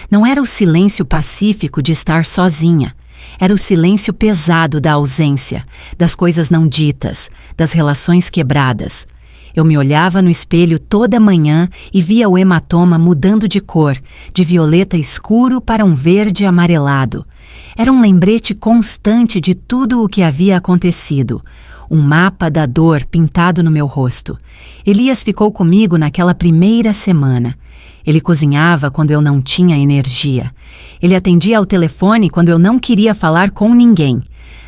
Speaker 1: Não era o silêncio pacífico de estar sozinha. Era o silêncio pesado da ausência, das coisas não ditas, das relações quebradas. Eu me olhava no espelho toda manhã e via o hematoma mudando de cor, de violeta escuro para um verde amarelado. Era um lembrete constante de tudo o que havia acontecido. Um mapa da dor pintado no meu rosto. Elias ficou comigo naquela primeira semana. Ele cozinhava quando eu não tinha energia. Ele atendia ao telefone quando eu não queria falar com ninguém.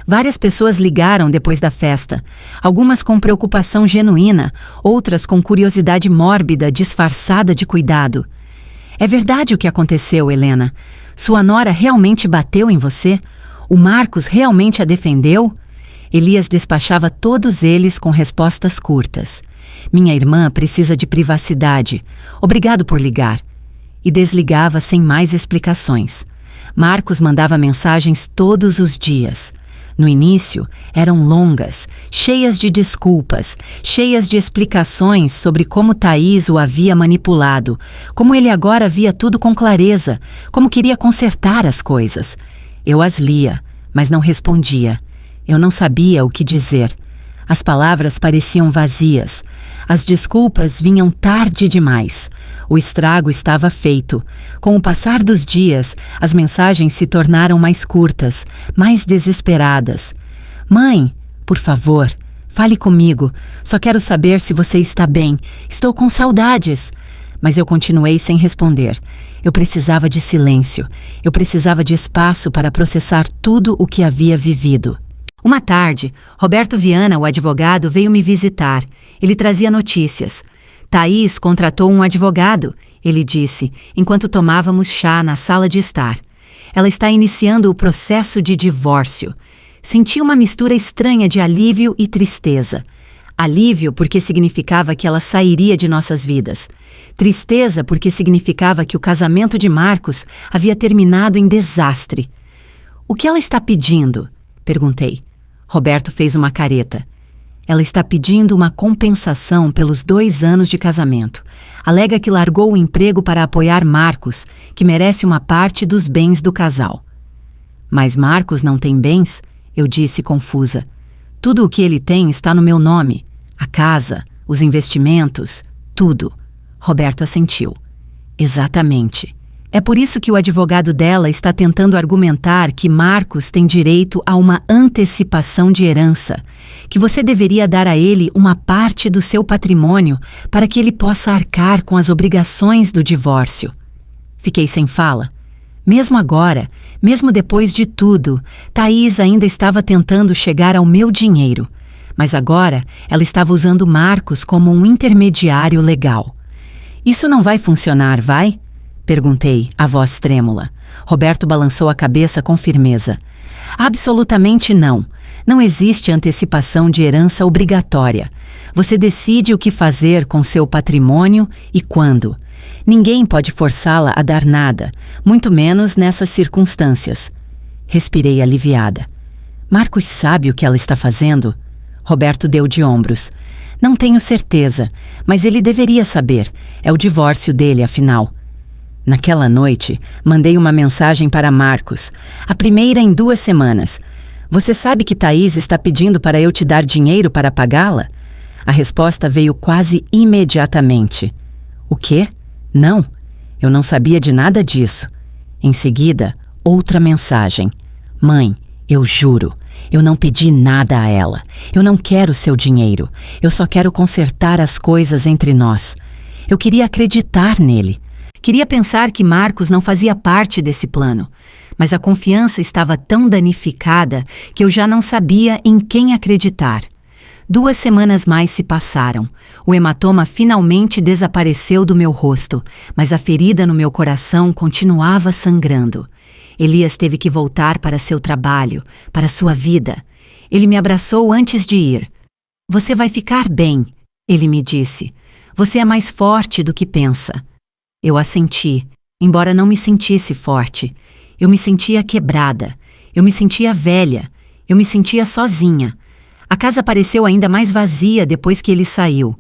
Speaker 1: Várias pessoas ligaram depois da festa, algumas com preocupação genuína, outras com curiosidade mórbida disfarçada de cuidado. É verdade o que aconteceu, Helena? Sua nora realmente bateu em você? O Marcos realmente a defendeu? Elias despachava todos eles com respostas curtas. Minha irmã precisa de privacidade. Obrigado por ligar. E desligava sem mais explicações. Marcos mandava mensagens todos os dias. No início, eram longas, cheias de desculpas, cheias de explicações sobre como Thaís o havia manipulado, como ele agora via tudo com clareza, como queria consertar as coisas. Eu as lia, mas não respondia. Eu não sabia o que dizer. As palavras pareciam vazias. As desculpas vinham tarde demais. O estrago estava feito. Com o passar dos dias, as mensagens se tornaram mais curtas, mais desesperadas. Mãe, por favor, fale comigo. Só quero saber se você está bem. Estou com saudades. Mas eu continuei sem responder. Eu precisava de silêncio. Eu precisava de espaço para processar tudo o que havia vivido. Uma tarde, Roberto Viana, o advogado, veio me visitar. Ele trazia notícias. Thaís contratou um advogado, ele disse, enquanto tomávamos chá na sala de estar. Ela está iniciando o processo de divórcio. Senti uma mistura estranha de alívio e tristeza. Alívio porque significava que ela sairia de nossas vidas. Tristeza porque significava que o casamento de Marcos havia terminado em desastre. O que ela está pedindo? Perguntei. Roberto fez uma careta. Ela está pedindo uma compensação pelos 2 anos de casamento. Alega que largou o emprego para apoiar Marcos, que merece uma parte dos bens do casal. Mas Marcos não tem bens? Eu disse confusa. Tudo o que ele tem está no meu nome. A casa, os investimentos, tudo. Roberto assentiu. Exatamente. É por isso que o advogado dela está tentando argumentar que Marcos tem direito a uma antecipação de herança, que você deveria dar a ele uma parte do seu patrimônio para que ele possa arcar com as obrigações do divórcio. Fiquei sem fala. Mesmo agora, mesmo depois de tudo, Thaís ainda estava tentando chegar ao meu dinheiro, mas agora ela estava usando Marcos como um intermediário legal. Isso não vai funcionar, vai? Perguntei, a voz trêmula. Roberto balançou a cabeça com firmeza. Absolutamente não. Não existe antecipação de herança obrigatória. Você decide o que fazer com seu patrimônio e quando. Ninguém pode forçá-la a dar nada, muito menos nessas circunstâncias. Respirei aliviada. Marcos sabe o que ela está fazendo? Roberto deu de ombros. Não tenho certeza, mas ele deveria saber. É o divórcio dele, afinal. Naquela noite, mandei uma mensagem para Marcos, a primeira em 2 semanas. Você sabe que Thaís está pedindo para eu te dar dinheiro para pagá-la? A resposta veio quase imediatamente. O quê? Não, eu não sabia de nada disso. Em seguida, outra mensagem. Mãe, eu juro, eu não pedi nada a ela. Eu não quero seu dinheiro. Eu só quero consertar as coisas entre nós. Eu queria acreditar nele. Queria pensar que Marcos não fazia parte desse plano, mas a confiança estava tão danificada que eu já não sabia em quem acreditar. 2 semanas mais se passaram. O hematoma finalmente desapareceu do meu rosto, mas a ferida no meu coração continuava sangrando. Elias teve que voltar para seu trabalho, para sua vida. Ele me abraçou antes de ir. Você vai ficar bem, ele me disse. Você é mais forte do que pensa. Eu assenti, embora não me sentisse forte. Eu me sentia quebrada. Eu me sentia velha. Eu me sentia sozinha. A casa pareceu ainda mais vazia depois que ele saiu.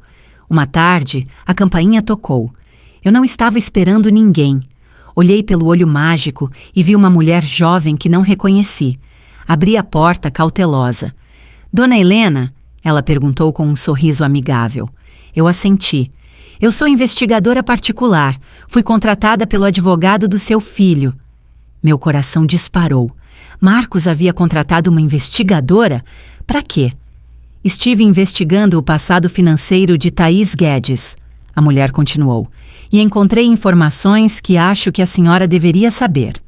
Speaker 1: Uma tarde, a campainha tocou. Eu não estava esperando ninguém. Olhei pelo olho mágico e vi uma mulher jovem que não reconheci. Abri a porta cautelosa. Dona Helena? Ela perguntou com um sorriso amigável. Eu assenti. Eu sou investigadora particular. Fui contratada pelo advogado do seu filho. Meu coração disparou. Marcos havia contratado uma investigadora? Para quê? Estive investigando o passado financeiro de Thaís Guedes. A mulher continuou. E encontrei informações que acho que a senhora deveria saber.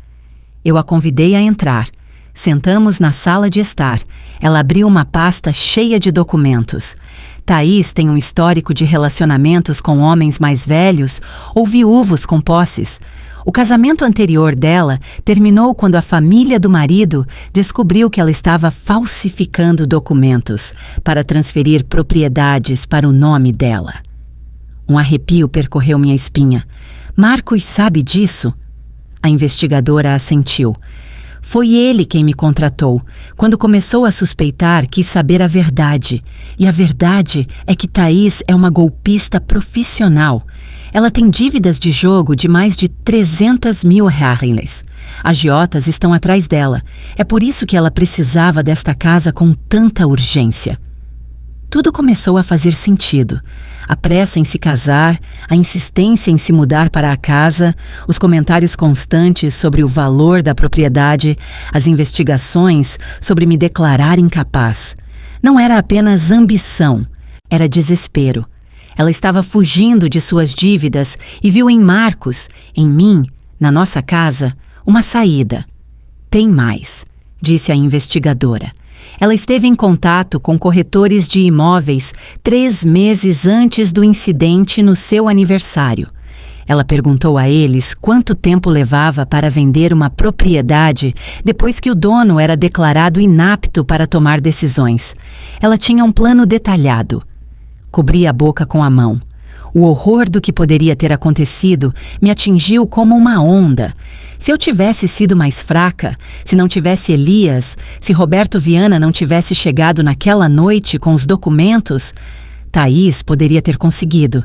Speaker 1: Eu a convidei a entrar. Sentamos na sala de estar. Ela abriu uma pasta cheia de documentos. Thaís tem um histórico de relacionamentos com homens mais velhos ou viúvos com posses. O casamento anterior dela terminou quando a família do marido descobriu que ela estava falsificando documentos para transferir propriedades para o nome dela. Um arrepio percorreu minha espinha. Marcos sabe disso? A investigadora assentiu. Foi ele quem me contratou. Quando começou a suspeitar, quis saber a verdade. E a verdade é que Thaís é uma golpista profissional. Ela tem dívidas de jogo de mais de 300 mil reais. Agiotas estão atrás dela. É por isso que ela precisava desta casa com tanta urgência. Tudo começou a fazer sentido. A pressa em se casar, a insistência em se mudar para a casa, os comentários constantes sobre o valor da propriedade, as investigações sobre me declarar incapaz. Não era apenas ambição, era desespero. Ela estava fugindo de suas dívidas e viu em Marcos, em mim, na nossa casa, uma saída. Tem mais, disse a investigadora. Ela esteve em contato com corretores de imóveis 3 meses antes do incidente no seu aniversário. Ela perguntou a eles quanto tempo levava para vender uma propriedade depois que o dono era declarado inapto para tomar decisões. Ela tinha um plano detalhado. Cobri a boca com a mão. O horror do que poderia ter acontecido me atingiu como uma onda. Se eu tivesse sido mais fraca, se não tivesse Elias, se Roberto Viana não tivesse chegado naquela noite com os documentos, Thaís poderia ter conseguido.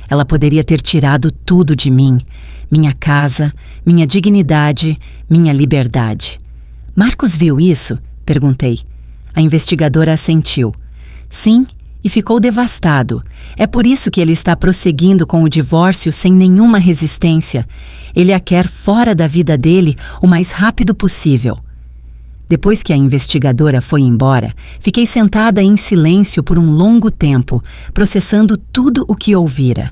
Speaker 1: Ela poderia ter tirado tudo de mim. Minha casa, minha dignidade, minha liberdade. Marcos viu isso? Perguntei. A investigadora assentiu. Sim, e ficou devastado. É por isso que ele está prosseguindo com o divórcio sem nenhuma resistência. Ele a quer fora da vida dele o mais rápido possível. Depois que a investigadora foi embora, fiquei sentada em silêncio por um longo tempo, processando tudo o que ouvira.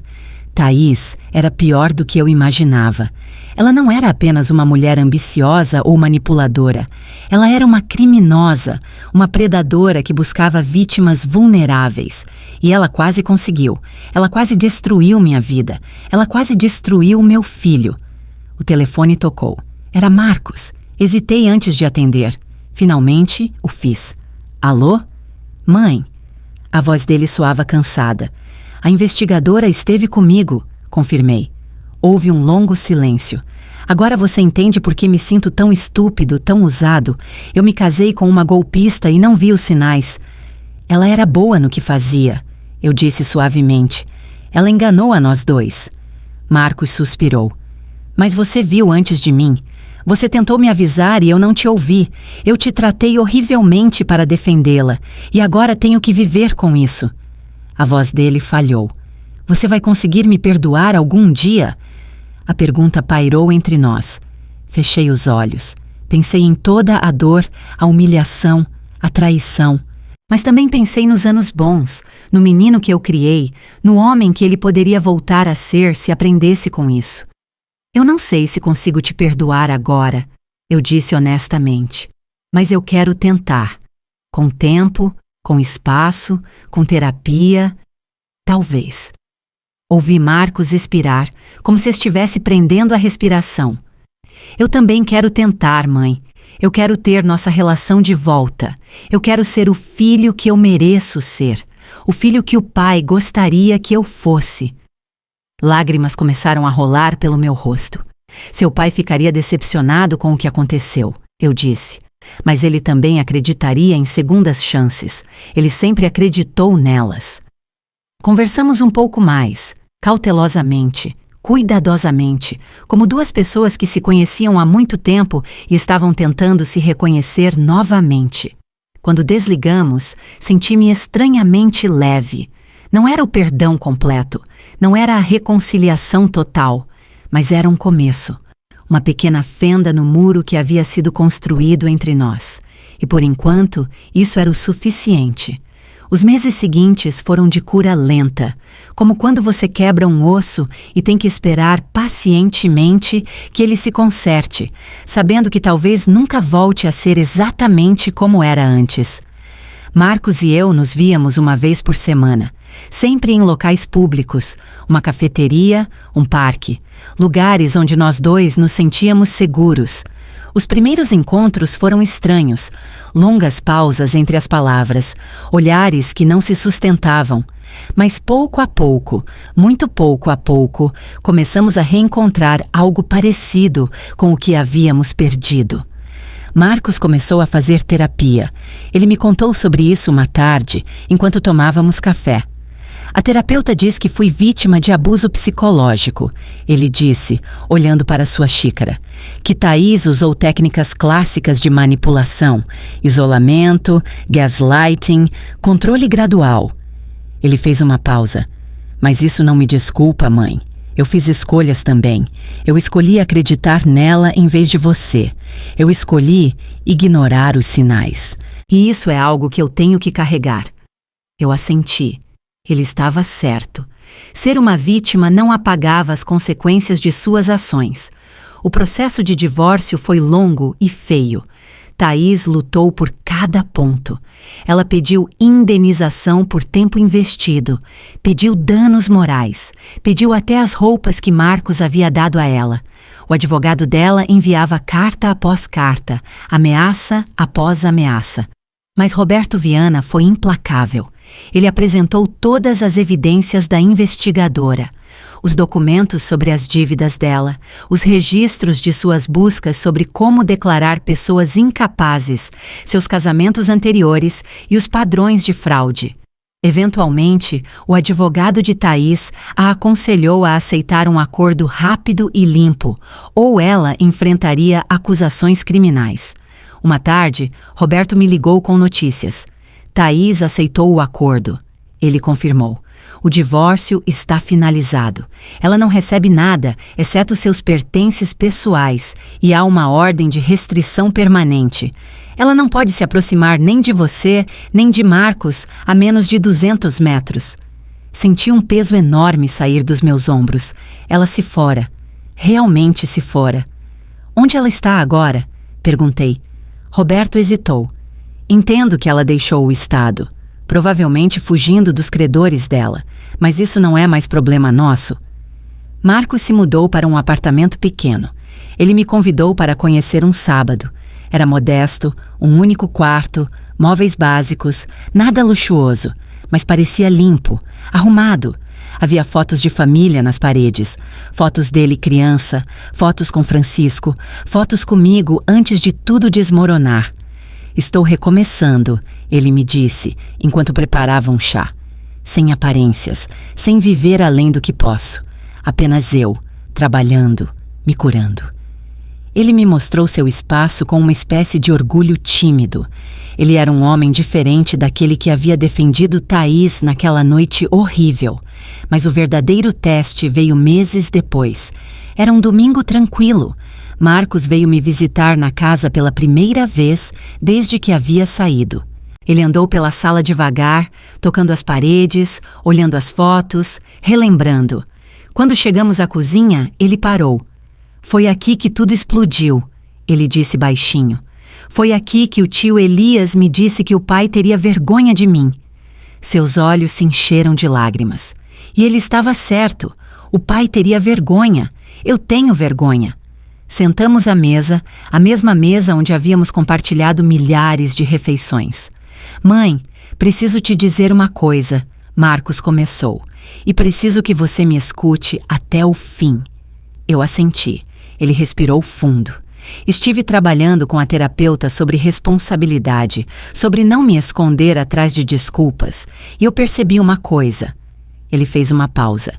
Speaker 1: Thaís era pior do que eu imaginava. Ela não era apenas uma mulher ambiciosa ou manipuladora. Ela era uma criminosa, uma predadora que buscava vítimas vulneráveis. E ela quase conseguiu. Ela quase destruiu minha vida. Ela quase destruiu meu filho. O telefone tocou. Era Marcos. Hesitei antes de atender. Finalmente, o fiz. Alô? Mãe? A voz dele soava cansada. A investigadora esteve comigo, confirmei. Houve um longo silêncio. Agora você entende por que me sinto tão estúpido, tão usado. Eu me casei com uma golpista e não vi os sinais. Ela era boa no que fazia, eu disse suavemente. Ela enganou a nós dois. Marcos suspirou. Mas você viu antes de mim. Você tentou me avisar e eu não te ouvi. Eu te tratei horrivelmente para defendê-la. E agora tenho que viver com isso. A voz dele falhou. Você vai conseguir me perdoar algum dia? A pergunta pairou entre nós. Fechei os olhos. Pensei em toda a dor, a humilhação, a traição. Mas também pensei nos anos bons, no menino que eu criei, no homem que ele poderia voltar a ser se aprendesse com isso. Eu não sei se consigo te perdoar agora, eu disse honestamente. Mas eu quero tentar. Com tempo, com espaço, com terapia, talvez. Ouvi Marcos expirar, como se estivesse prendendo a respiração. Eu também quero tentar, mãe. Eu quero ter nossa relação de volta. Eu quero ser o filho que eu mereço ser. O filho que o pai gostaria que eu fosse. Lágrimas começaram a rolar pelo meu rosto. Seu pai ficaria decepcionado com o que aconteceu, eu disse. Mas ele também acreditaria em segundas chances. Ele sempre acreditou nelas. Conversamos um pouco mais, cautelosamente, cuidadosamente, como duas pessoas que se conheciam há muito tempo e estavam tentando se reconhecer novamente. Quando desligamos, senti-me estranhamente leve. Não era o perdão completo, não era a reconciliação total, mas era um começo. Uma pequena fenda no muro que havia sido construído entre nós. E por enquanto, isso era o suficiente. Os meses seguintes foram de cura lenta, como quando você quebra um osso e tem que esperar pacientemente que ele se conserte, sabendo que talvez nunca volte a ser exatamente como era antes. Marcos e eu nos víamos uma vez por semana, sempre em locais públicos, uma cafeteria, um parque, lugares onde nós dois nos sentíamos seguros. Os primeiros encontros foram estranhos, longas pausas entre as palavras, olhares que não se sustentavam. Mas pouco a pouco, muito pouco a pouco, começamos a reencontrar algo parecido com o que havíamos perdido. Marcos começou a fazer terapia. Ele me contou sobre isso uma tarde, enquanto tomávamos café. A terapeuta diz que fui vítima de abuso psicológico. Ele disse, olhando para sua xícara, que Thaís usou técnicas clássicas de manipulação, isolamento, gaslighting, controle gradual. Ele fez uma pausa. Mas isso não me desculpa, mãe. Eu fiz escolhas também. Eu escolhi acreditar nela em vez de você. Eu escolhi ignorar os sinais. E isso é algo que eu tenho que carregar. Eu assenti. Ele estava certo. Ser uma vítima não apagava as consequências de suas ações. O processo de divórcio foi longo e feio. Thaís lutou por cada ponto. Ela pediu indenização por tempo investido, pediu danos morais, pediu até as roupas que Marcos havia dado a ela. O advogado dela enviava carta após carta, ameaça após ameaça. Mas Roberto Viana foi implacável. Ele apresentou todas as evidências da investigadora. Os documentos sobre as dívidas dela, os registros de suas buscas sobre como declarar pessoas incapazes, seus casamentos anteriores e os padrões de fraude. Eventualmente, o advogado de Thaís a aconselhou a aceitar um acordo rápido e limpo, ou ela enfrentaria acusações criminais. Uma tarde, Roberto me ligou com notícias. Thaís aceitou o acordo. Ele confirmou. O divórcio está finalizado. Ela não recebe nada, exceto seus pertences pessoais, e há uma ordem de restrição permanente. Ela não pode se aproximar nem de você, nem de Marcos, a menos de 200 metros. Senti um peso enorme sair dos meus ombros. Ela se fora. Realmente se fora. Onde ela está agora? Perguntei. Roberto hesitou. Entendo que ela deixou o estado. Provavelmente fugindo dos credores dela, mas isso não é mais problema nosso. Marcos se mudou para um apartamento pequeno. Ele me convidou para conhecer um sábado. Era modesto, um único quarto, móveis básicos, nada luxuoso, mas parecia limpo, arrumado. Havia fotos de família nas paredes, fotos dele criança, fotos com Francisco, fotos comigo antes de tudo desmoronar. Estou recomeçando, ele me disse, enquanto preparava um chá. Sem aparências, sem viver além do que posso. Apenas eu, trabalhando, me curando. Ele me mostrou seu espaço com uma espécie de orgulho tímido. Ele era um homem diferente daquele que havia defendido Thaís naquela noite horrível. Mas o verdadeiro teste veio meses depois. Era um domingo tranquilo. Marcos veio me visitar na casa pela primeira vez desde que havia saído. Ele andou pela sala devagar, tocando as paredes, olhando as fotos, relembrando. Quando chegamos à cozinha, ele parou. Foi aqui que tudo explodiu, ele disse baixinho. Foi aqui que o tio Elias me disse que o pai teria vergonha de mim. Seus olhos se encheram de lágrimas. E ele estava certo. O pai teria vergonha. Eu tenho vergonha. Sentamos à mesa, a mesma mesa onde havíamos compartilhado milhares de refeições. Mãe, preciso te dizer uma coisa, Marcos começou, e preciso que você me escute até o fim. Eu assenti. Ele respirou fundo. Estive trabalhando com a terapeuta sobre responsabilidade, sobre não me esconder atrás de desculpas, e eu percebi uma coisa. Ele fez uma pausa.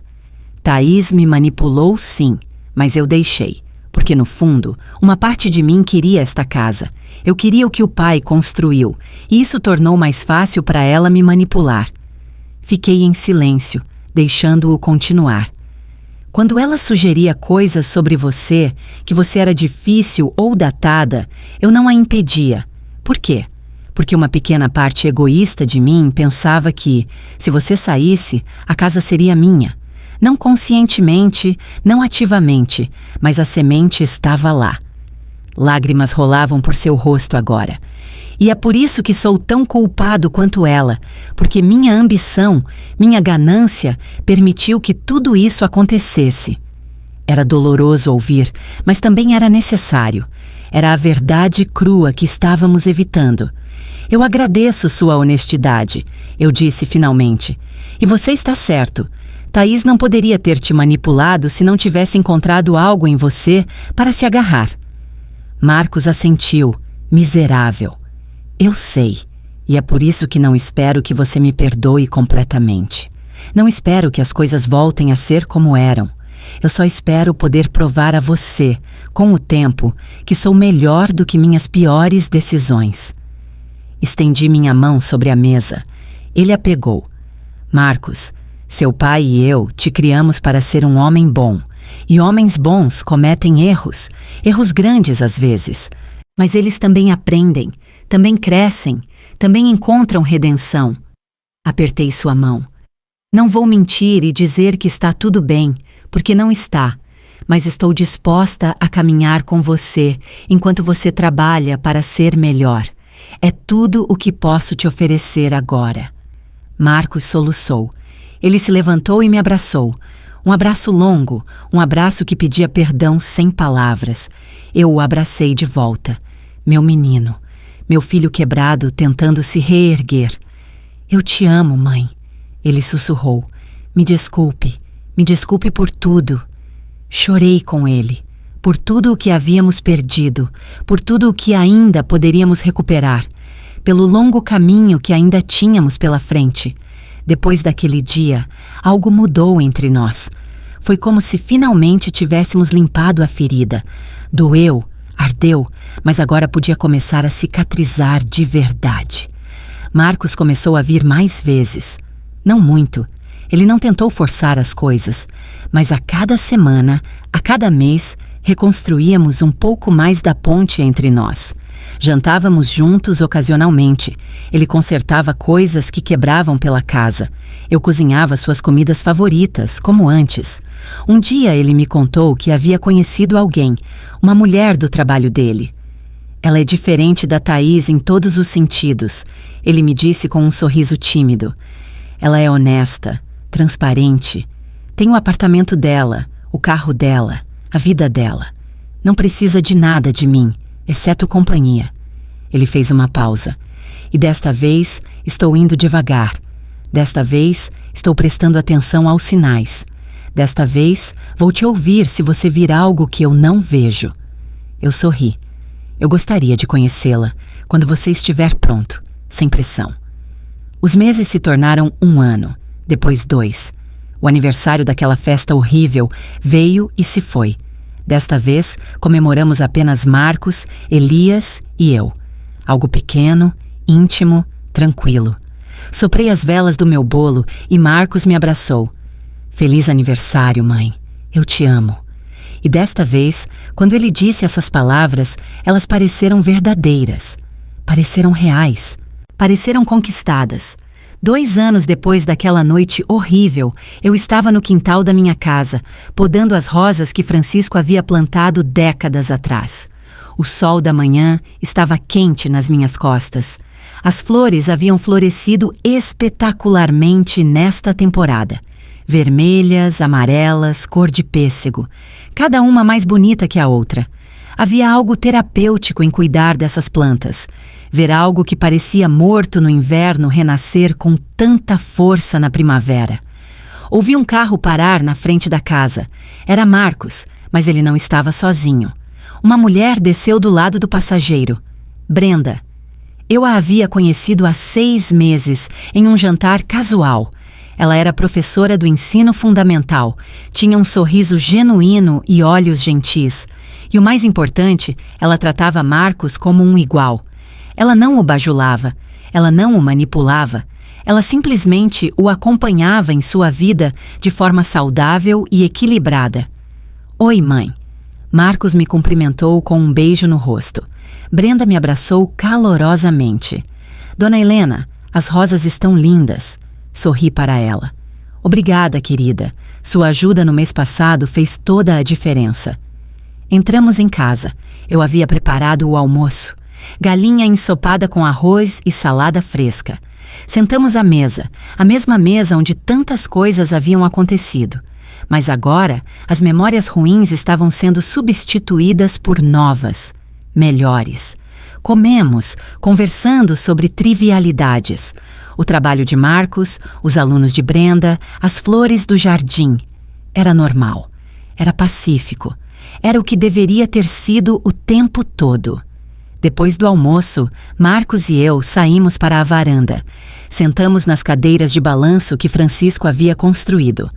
Speaker 1: Thaís me manipulou, sim, mas eu deixei. Porque, no fundo, uma parte de mim queria esta casa. Eu queria o que o pai construiu, e isso tornou mais fácil para ela me manipular. Fiquei em silêncio, deixando-o continuar. Quando ela sugeria coisas sobre você, que você era difícil ou datada, eu não a impedia. Por quê? Porque uma pequena parte egoísta de mim pensava que, se você saísse, a casa seria minha. Não conscientemente, não ativamente, mas a semente estava lá. Lágrimas rolavam por seu rosto agora. E é por isso que sou tão culpado quanto ela, porque minha ambição, minha ganância, permitiu que tudo isso acontecesse. Era doloroso ouvir, mas também era necessário. Era a verdade crua que estávamos evitando. Eu agradeço sua honestidade, eu disse finalmente. E você está certo. Thaís não poderia ter te manipulado se não tivesse encontrado algo em você para se agarrar. Marcos assentiu, Miserável. Eu sei, e é por isso que não espero que você me perdoe completamente. Não espero que as coisas voltem a ser como eram. Eu só espero poder provar a você, com o tempo, que sou melhor do que minhas piores decisões. Estendi minha mão sobre a mesa. Ele a pegou. Marcos, seu pai e eu te criamos para ser um homem bom. E homens bons cometem erros, erros grandes às vezes. Mas eles também aprendem, também crescem, também encontram redenção. Apertei sua mão. Não vou mentir e dizer que está tudo bem, porque não está, mas estou disposta a caminhar com você enquanto você trabalha para ser melhor. É tudo o que posso te oferecer agora. Marcos soluçou. Ele se levantou e me abraçou. Um abraço longo, um abraço que pedia perdão sem palavras. Eu o abracei de volta. Meu menino, meu filho quebrado tentando se reerguer. Eu te amo, mãe. Ele sussurrou. Me desculpe por tudo. Chorei com ele, por tudo o que havíamos perdido, por tudo o que ainda poderíamos recuperar, pelo longo caminho que ainda tínhamos pela frente. Depois daquele dia, algo mudou entre nós. Foi como se finalmente tivéssemos limpado a ferida. Doeu, ardeu, mas agora podia começar a cicatrizar de verdade. Marcos começou a vir mais vezes. Não muito. Ele não tentou forçar as coisas, mas a cada semana, a cada mês, reconstruíamos um pouco mais da ponte entre nós. Jantávamos juntos ocasionalmente. Ele consertava coisas que quebravam pela casa. Eu cozinhava suas comidas favoritas, como antes. Um dia ele me contou que havia conhecido alguém, uma mulher do trabalho dele. Ela é diferente da Thaís em todos os sentidos, ele me disse com um sorriso tímido. Ela é honesta, transparente. Tem o apartamento dela, o carro dela, a vida dela. Não precisa de nada de mim, exceto companhia. Ele fez uma pausa. E desta vez estou indo devagar. Desta vez estou prestando atenção aos sinais. Desta vez vou te ouvir se você vir algo que eu não vejo. Eu sorri. Eu gostaria de conhecê-la quando você estiver pronto, sem pressão. Os meses se tornaram 1 ano, depois 2. O aniversário daquela festa horrível veio e se foi. Desta vez, comemoramos apenas Marcos, Elias e eu. Algo pequeno, íntimo, tranquilo. Soprei as velas do meu bolo e Marcos me abraçou. Feliz aniversário, mãe. Eu te amo. E desta vez, quando ele disse essas palavras, elas pareceram verdadeiras. Pareceram reais. Pareceram conquistadas. 2 anos depois daquela noite horrível, eu estava no quintal da minha casa, podando as rosas que Francisco havia plantado décadas atrás. O sol da manhã estava quente nas minhas costas. As flores haviam florescido espetacularmente nesta temporada. Vermelhas, amarelas, cor de pêssego. Cada uma mais bonita que a outra. Havia algo terapêutico em cuidar dessas plantas. Ver algo que parecia morto no inverno renascer com tanta força na primavera. Ouvi um carro parar na frente da casa. Era Marcos, mas ele não estava sozinho. Uma mulher desceu do lado do passageiro. Brenda. Eu a havia conhecido há 6 meses, em um jantar casual. Ela era professora do ensino fundamental, tinha um sorriso genuíno e olhos gentis. E o mais importante, ela tratava Marcos como um igual. Ela não o bajulava, ela não o manipulava, ela simplesmente o acompanhava em sua vida de forma saudável e equilibrada. Oi, mãe. Marcos me cumprimentou com um beijo no rosto. Brenda me abraçou calorosamente. Dona Helena, as rosas estão lindas. Sorri para ela. Obrigada, querida. Sua ajuda no mês passado fez toda a diferença. Entramos em casa. Eu havia preparado o almoço. Galinha ensopada com arroz e salada fresca. Sentamos à mesa, a mesma mesa onde tantas coisas haviam acontecido. Mas agora, as memórias ruins estavam sendo substituídas por novas, melhores. Comemos, conversando sobre trivialidades. O trabalho de Marcos, os alunos de Brenda, as flores do jardim. Era normal. Era pacífico. Era o que deveria ter sido o tempo todo. Depois do almoço, Marcos e eu saímos para a varanda. Sentamos nas cadeiras de balanço que Francisco havia construído.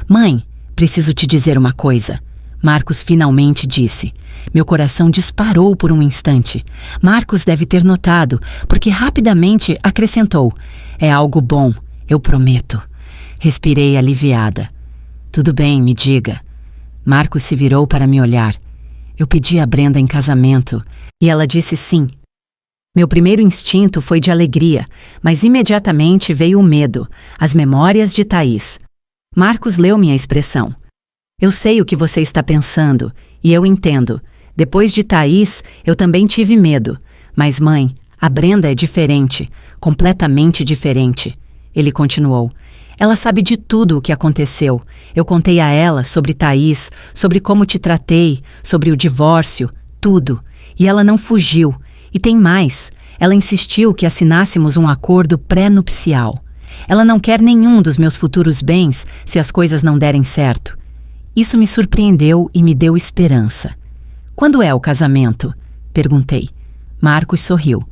Speaker 1: Mãe, preciso te dizer uma coisa. Marcos finalmente disse. Meu coração disparou por um instante. Marcos deve ter notado, porque rapidamente acrescentou. É algo bom, eu prometo. Respirei aliviada. Tudo bem, me diga. Marcos se virou para me olhar. Eu pedi a Brenda em casamento e ela disse sim. Meu primeiro instinto foi de alegria, mas imediatamente veio o medo, as memórias de Thaís. Marcos leu minha expressão. Eu sei o que você está pensando, e eu entendo. Depois de Thaís, eu também tive medo. Mas mãe, a Brenda é diferente, completamente diferente. Ele continuou. Ela sabe de tudo o que aconteceu. Eu contei a ela sobre Thaís, sobre como te tratei, sobre o divórcio, tudo. E ela não fugiu. E tem mais. Ela insistiu que assinássemos um acordo pré-nupcial. Ela não quer nenhum dos meus futuros bens se as coisas não derem certo. Isso me surpreendeu e me deu esperança. Quando é o casamento? Perguntei. Marcos sorriu.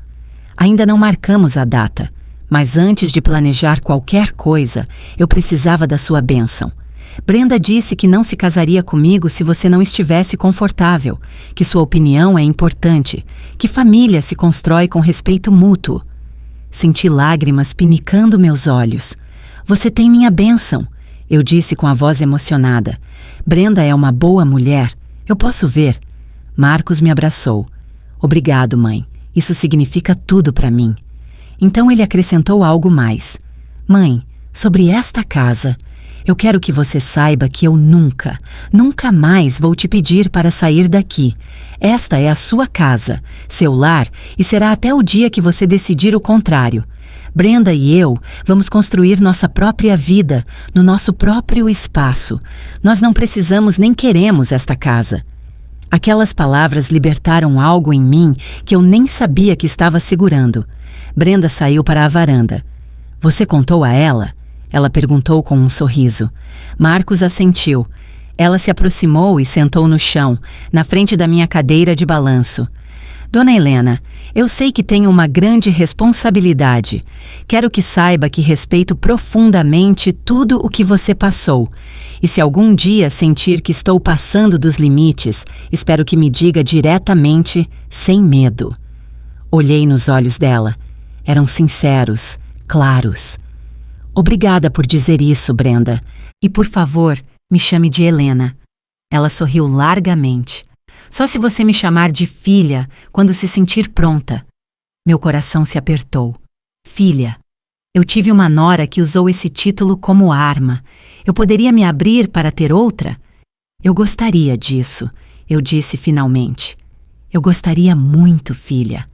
Speaker 1: Ainda não marcamos a data. Mas antes de planejar qualquer coisa, eu precisava da sua bênção. Brenda disse que não se casaria comigo se você não estivesse confortável, que sua opinião é importante, que família se constrói com respeito mútuo. Senti lágrimas pinicando meus olhos. Você tem minha bênção, eu disse com a voz emocionada. Brenda é uma boa mulher, eu posso ver. Marcos me abraçou. Obrigado, mãe, isso significa tudo para mim. Então ele acrescentou algo mais. Mãe, sobre esta casa, eu quero que você saiba que eu nunca mais vou te pedir para sair daqui. Esta é a sua casa, seu lar, e será até o dia que você decidir o contrário. Brenda e eu vamos construir nossa própria vida, no nosso próprio espaço. Nós não precisamos nem queremos esta casa. Aquelas palavras libertaram algo em mim que eu nem sabia que estava segurando. Brenda saiu para a varanda. Você contou a ela? Ela perguntou com um sorriso. Marcos assentiu. Ela se aproximou e sentou no chão, na frente da minha cadeira de balanço. Dona Helena, eu sei que tenho uma grande responsabilidade. Quero que saiba que respeito profundamente tudo o que você passou. E se algum dia sentir que estou passando dos limites, espero que me diga diretamente, sem medo. Olhei nos olhos dela. Eram sinceros, claros. Obrigada por dizer isso, Brenda. E por favor, me chame de Helena. Ela sorriu largamente. Só se você me chamar de filha quando se sentir pronta. Meu coração se apertou. Filha. Eu tive uma nora que usou esse título como arma. Eu poderia me abrir para ter outra? Eu gostaria disso, eu disse finalmente. Eu gostaria muito, filha.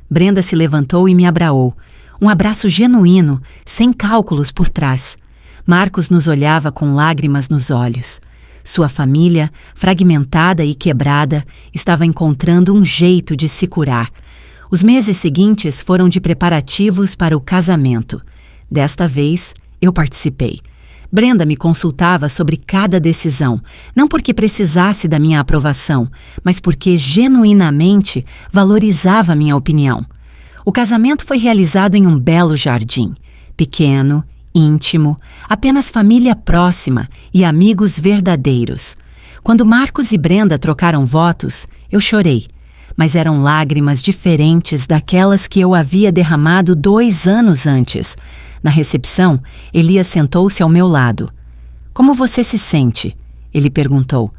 Speaker 1: Brenda se levantou e me abraçou. Um abraço genuíno, sem cálculos por trás. Marcos nos olhava com lágrimas nos olhos. Sua família, fragmentada e quebrada, estava encontrando um jeito de se curar. Os meses seguintes foram de preparativos para o casamento. Desta vez, eu participei. Brenda me consultava sobre cada decisão, não porque precisasse da minha aprovação, mas porque genuinamente valorizava minha opinião. O casamento foi realizado em um belo jardim, pequeno, íntimo, apenas família próxima e amigos verdadeiros. Quando Marcos e Brenda trocaram votos, eu chorei, mas eram lágrimas diferentes daquelas que eu havia derramado 2 anos antes. Na recepção, Elias sentou-se ao meu lado. Como você se sente? Ele perguntou.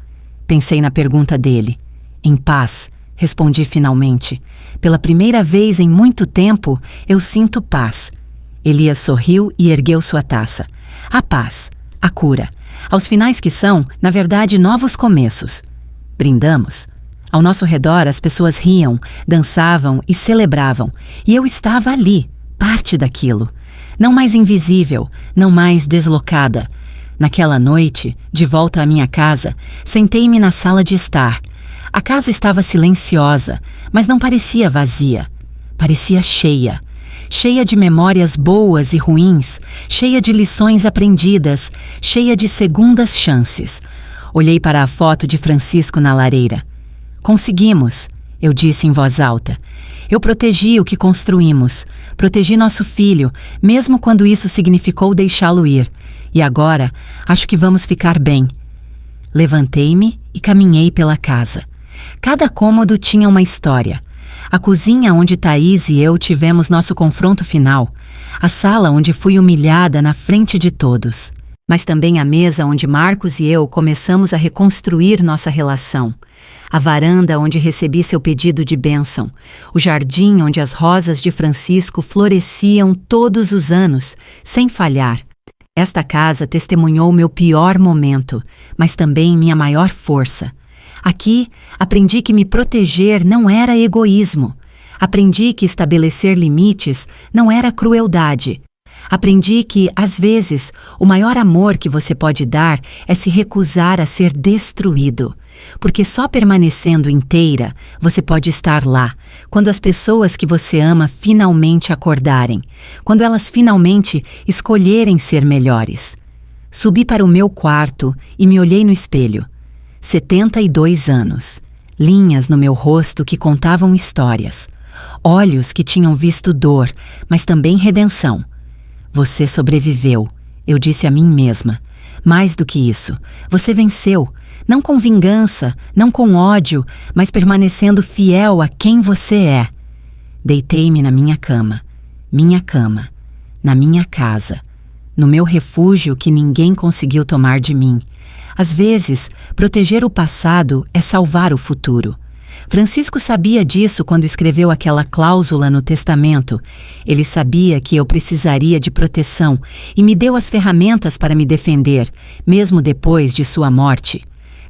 Speaker 1: Pensei na pergunta dele. Em paz, respondi finalmente. Pela primeira vez em muito tempo, eu sinto paz. Elias sorriu e ergueu sua taça. A paz, a cura. Aos finais que são, na verdade, novos começos. Brindamos. Ao nosso redor, as pessoas riam, dançavam e celebravam. E eu estava ali, parte daquilo. Não mais invisível, não mais deslocada. Naquela noite, de volta à minha casa, sentei-me na sala de estar. A casa estava silenciosa, mas não parecia vazia. Parecia cheia. Cheia de memórias boas e ruins, cheia de lições aprendidas, cheia de segundas chances. Olhei para a foto de Francisco na lareira. Conseguimos, eu disse em voz alta. Eu protegi o que construímos, protegi nosso filho, mesmo quando isso significou deixá-lo ir. E agora, acho que vamos ficar bem. Levantei-me e caminhei pela casa. Cada cômodo tinha uma história. A cozinha onde Thaís e eu tivemos nosso confronto final. A sala onde fui humilhada na frente de todos. Mas também a mesa onde Marcos e eu começamos a reconstruir nossa relação. A varanda onde recebi seu pedido de bênção. O jardim onde as rosas de Francisco floresciam todos os anos, sem falhar. Esta casa testemunhou meu pior momento, mas também minha maior força. Aqui, aprendi que me proteger não era egoísmo. Aprendi que estabelecer limites não era crueldade. Aprendi que, às vezes, o maior amor que você pode dar é se recusar a ser destruído. Porque só permanecendo inteira, você pode estar lá, quando as pessoas que você ama finalmente acordarem, quando elas finalmente escolherem ser melhores. Subi para o meu quarto e me olhei no espelho. 72 anos. Linhas no meu rosto que contavam histórias. Olhos que tinham visto dor, mas também redenção. Você sobreviveu, eu disse a mim mesma. Mais do que isso, você venceu, não com vingança, não com ódio, mas permanecendo fiel a quem você é. Deitei-me na minha cama, na minha casa, no meu refúgio que ninguém conseguiu tomar de mim. Às vezes, proteger o passado é salvar o futuro. Francisco sabia disso quando escreveu aquela cláusula no testamento. Ele sabia que eu precisaria de proteção e me deu as ferramentas para me defender, mesmo depois de sua morte.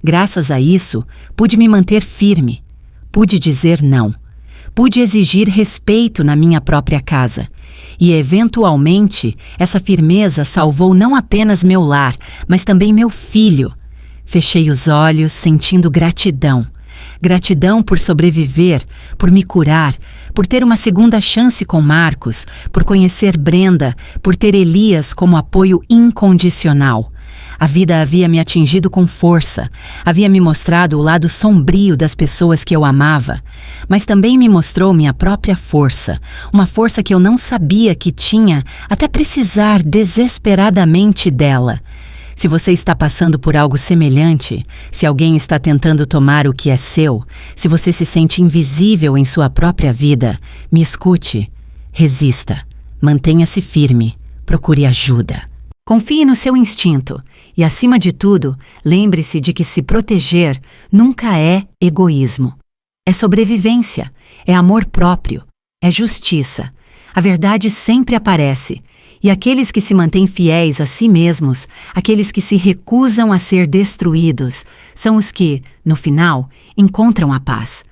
Speaker 1: Graças a isso, pude me manter firme. Pude dizer não. Pude exigir respeito na minha própria casa. E, eventualmente, essa firmeza salvou não apenas meu lar, mas também meu filho. Fechei os olhos, sentindo gratidão. Gratidão por sobreviver, por me curar, por ter uma segunda chance com Marcos, por conhecer Brenda, por ter Elias como apoio incondicional. A vida havia me atingido com força, havia me mostrado o lado sombrio das pessoas que eu amava, mas também me mostrou minha própria força, uma força que eu não sabia que tinha até precisar desesperadamente dela. Se você está passando por algo semelhante, se alguém está tentando tomar o que é seu, se você se sente invisível em sua própria vida, me escute, resista, mantenha-se firme, procure ajuda. Confie no seu instinto e, acima de tudo, lembre-se de que se proteger nunca é egoísmo. É sobrevivência, é amor próprio, é justiça. A verdade sempre aparece. E aqueles que se mantêm fiéis a si mesmos, aqueles que se recusam a ser destruídos, são os que, no final, encontram a paz.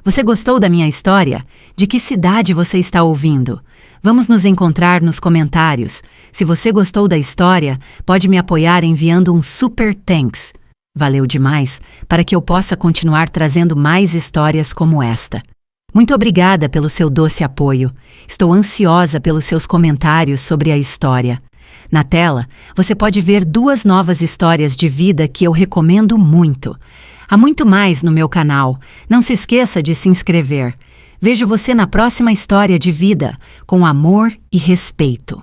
Speaker 1: Você gostou da minha história? De que cidade você está ouvindo? Vamos nos encontrar nos comentários. Se você gostou da história, pode me apoiar enviando um super thanks. Valeu demais para que eu possa continuar trazendo mais histórias como esta. Muito obrigada pelo seu doce apoio. Estou ansiosa pelos seus comentários sobre a história. Na tela, você pode ver 2 novas histórias de vida que eu recomendo muito. Há muito mais no meu canal. Não se esqueça de se inscrever. Vejo você na próxima história de vida, com amor e respeito.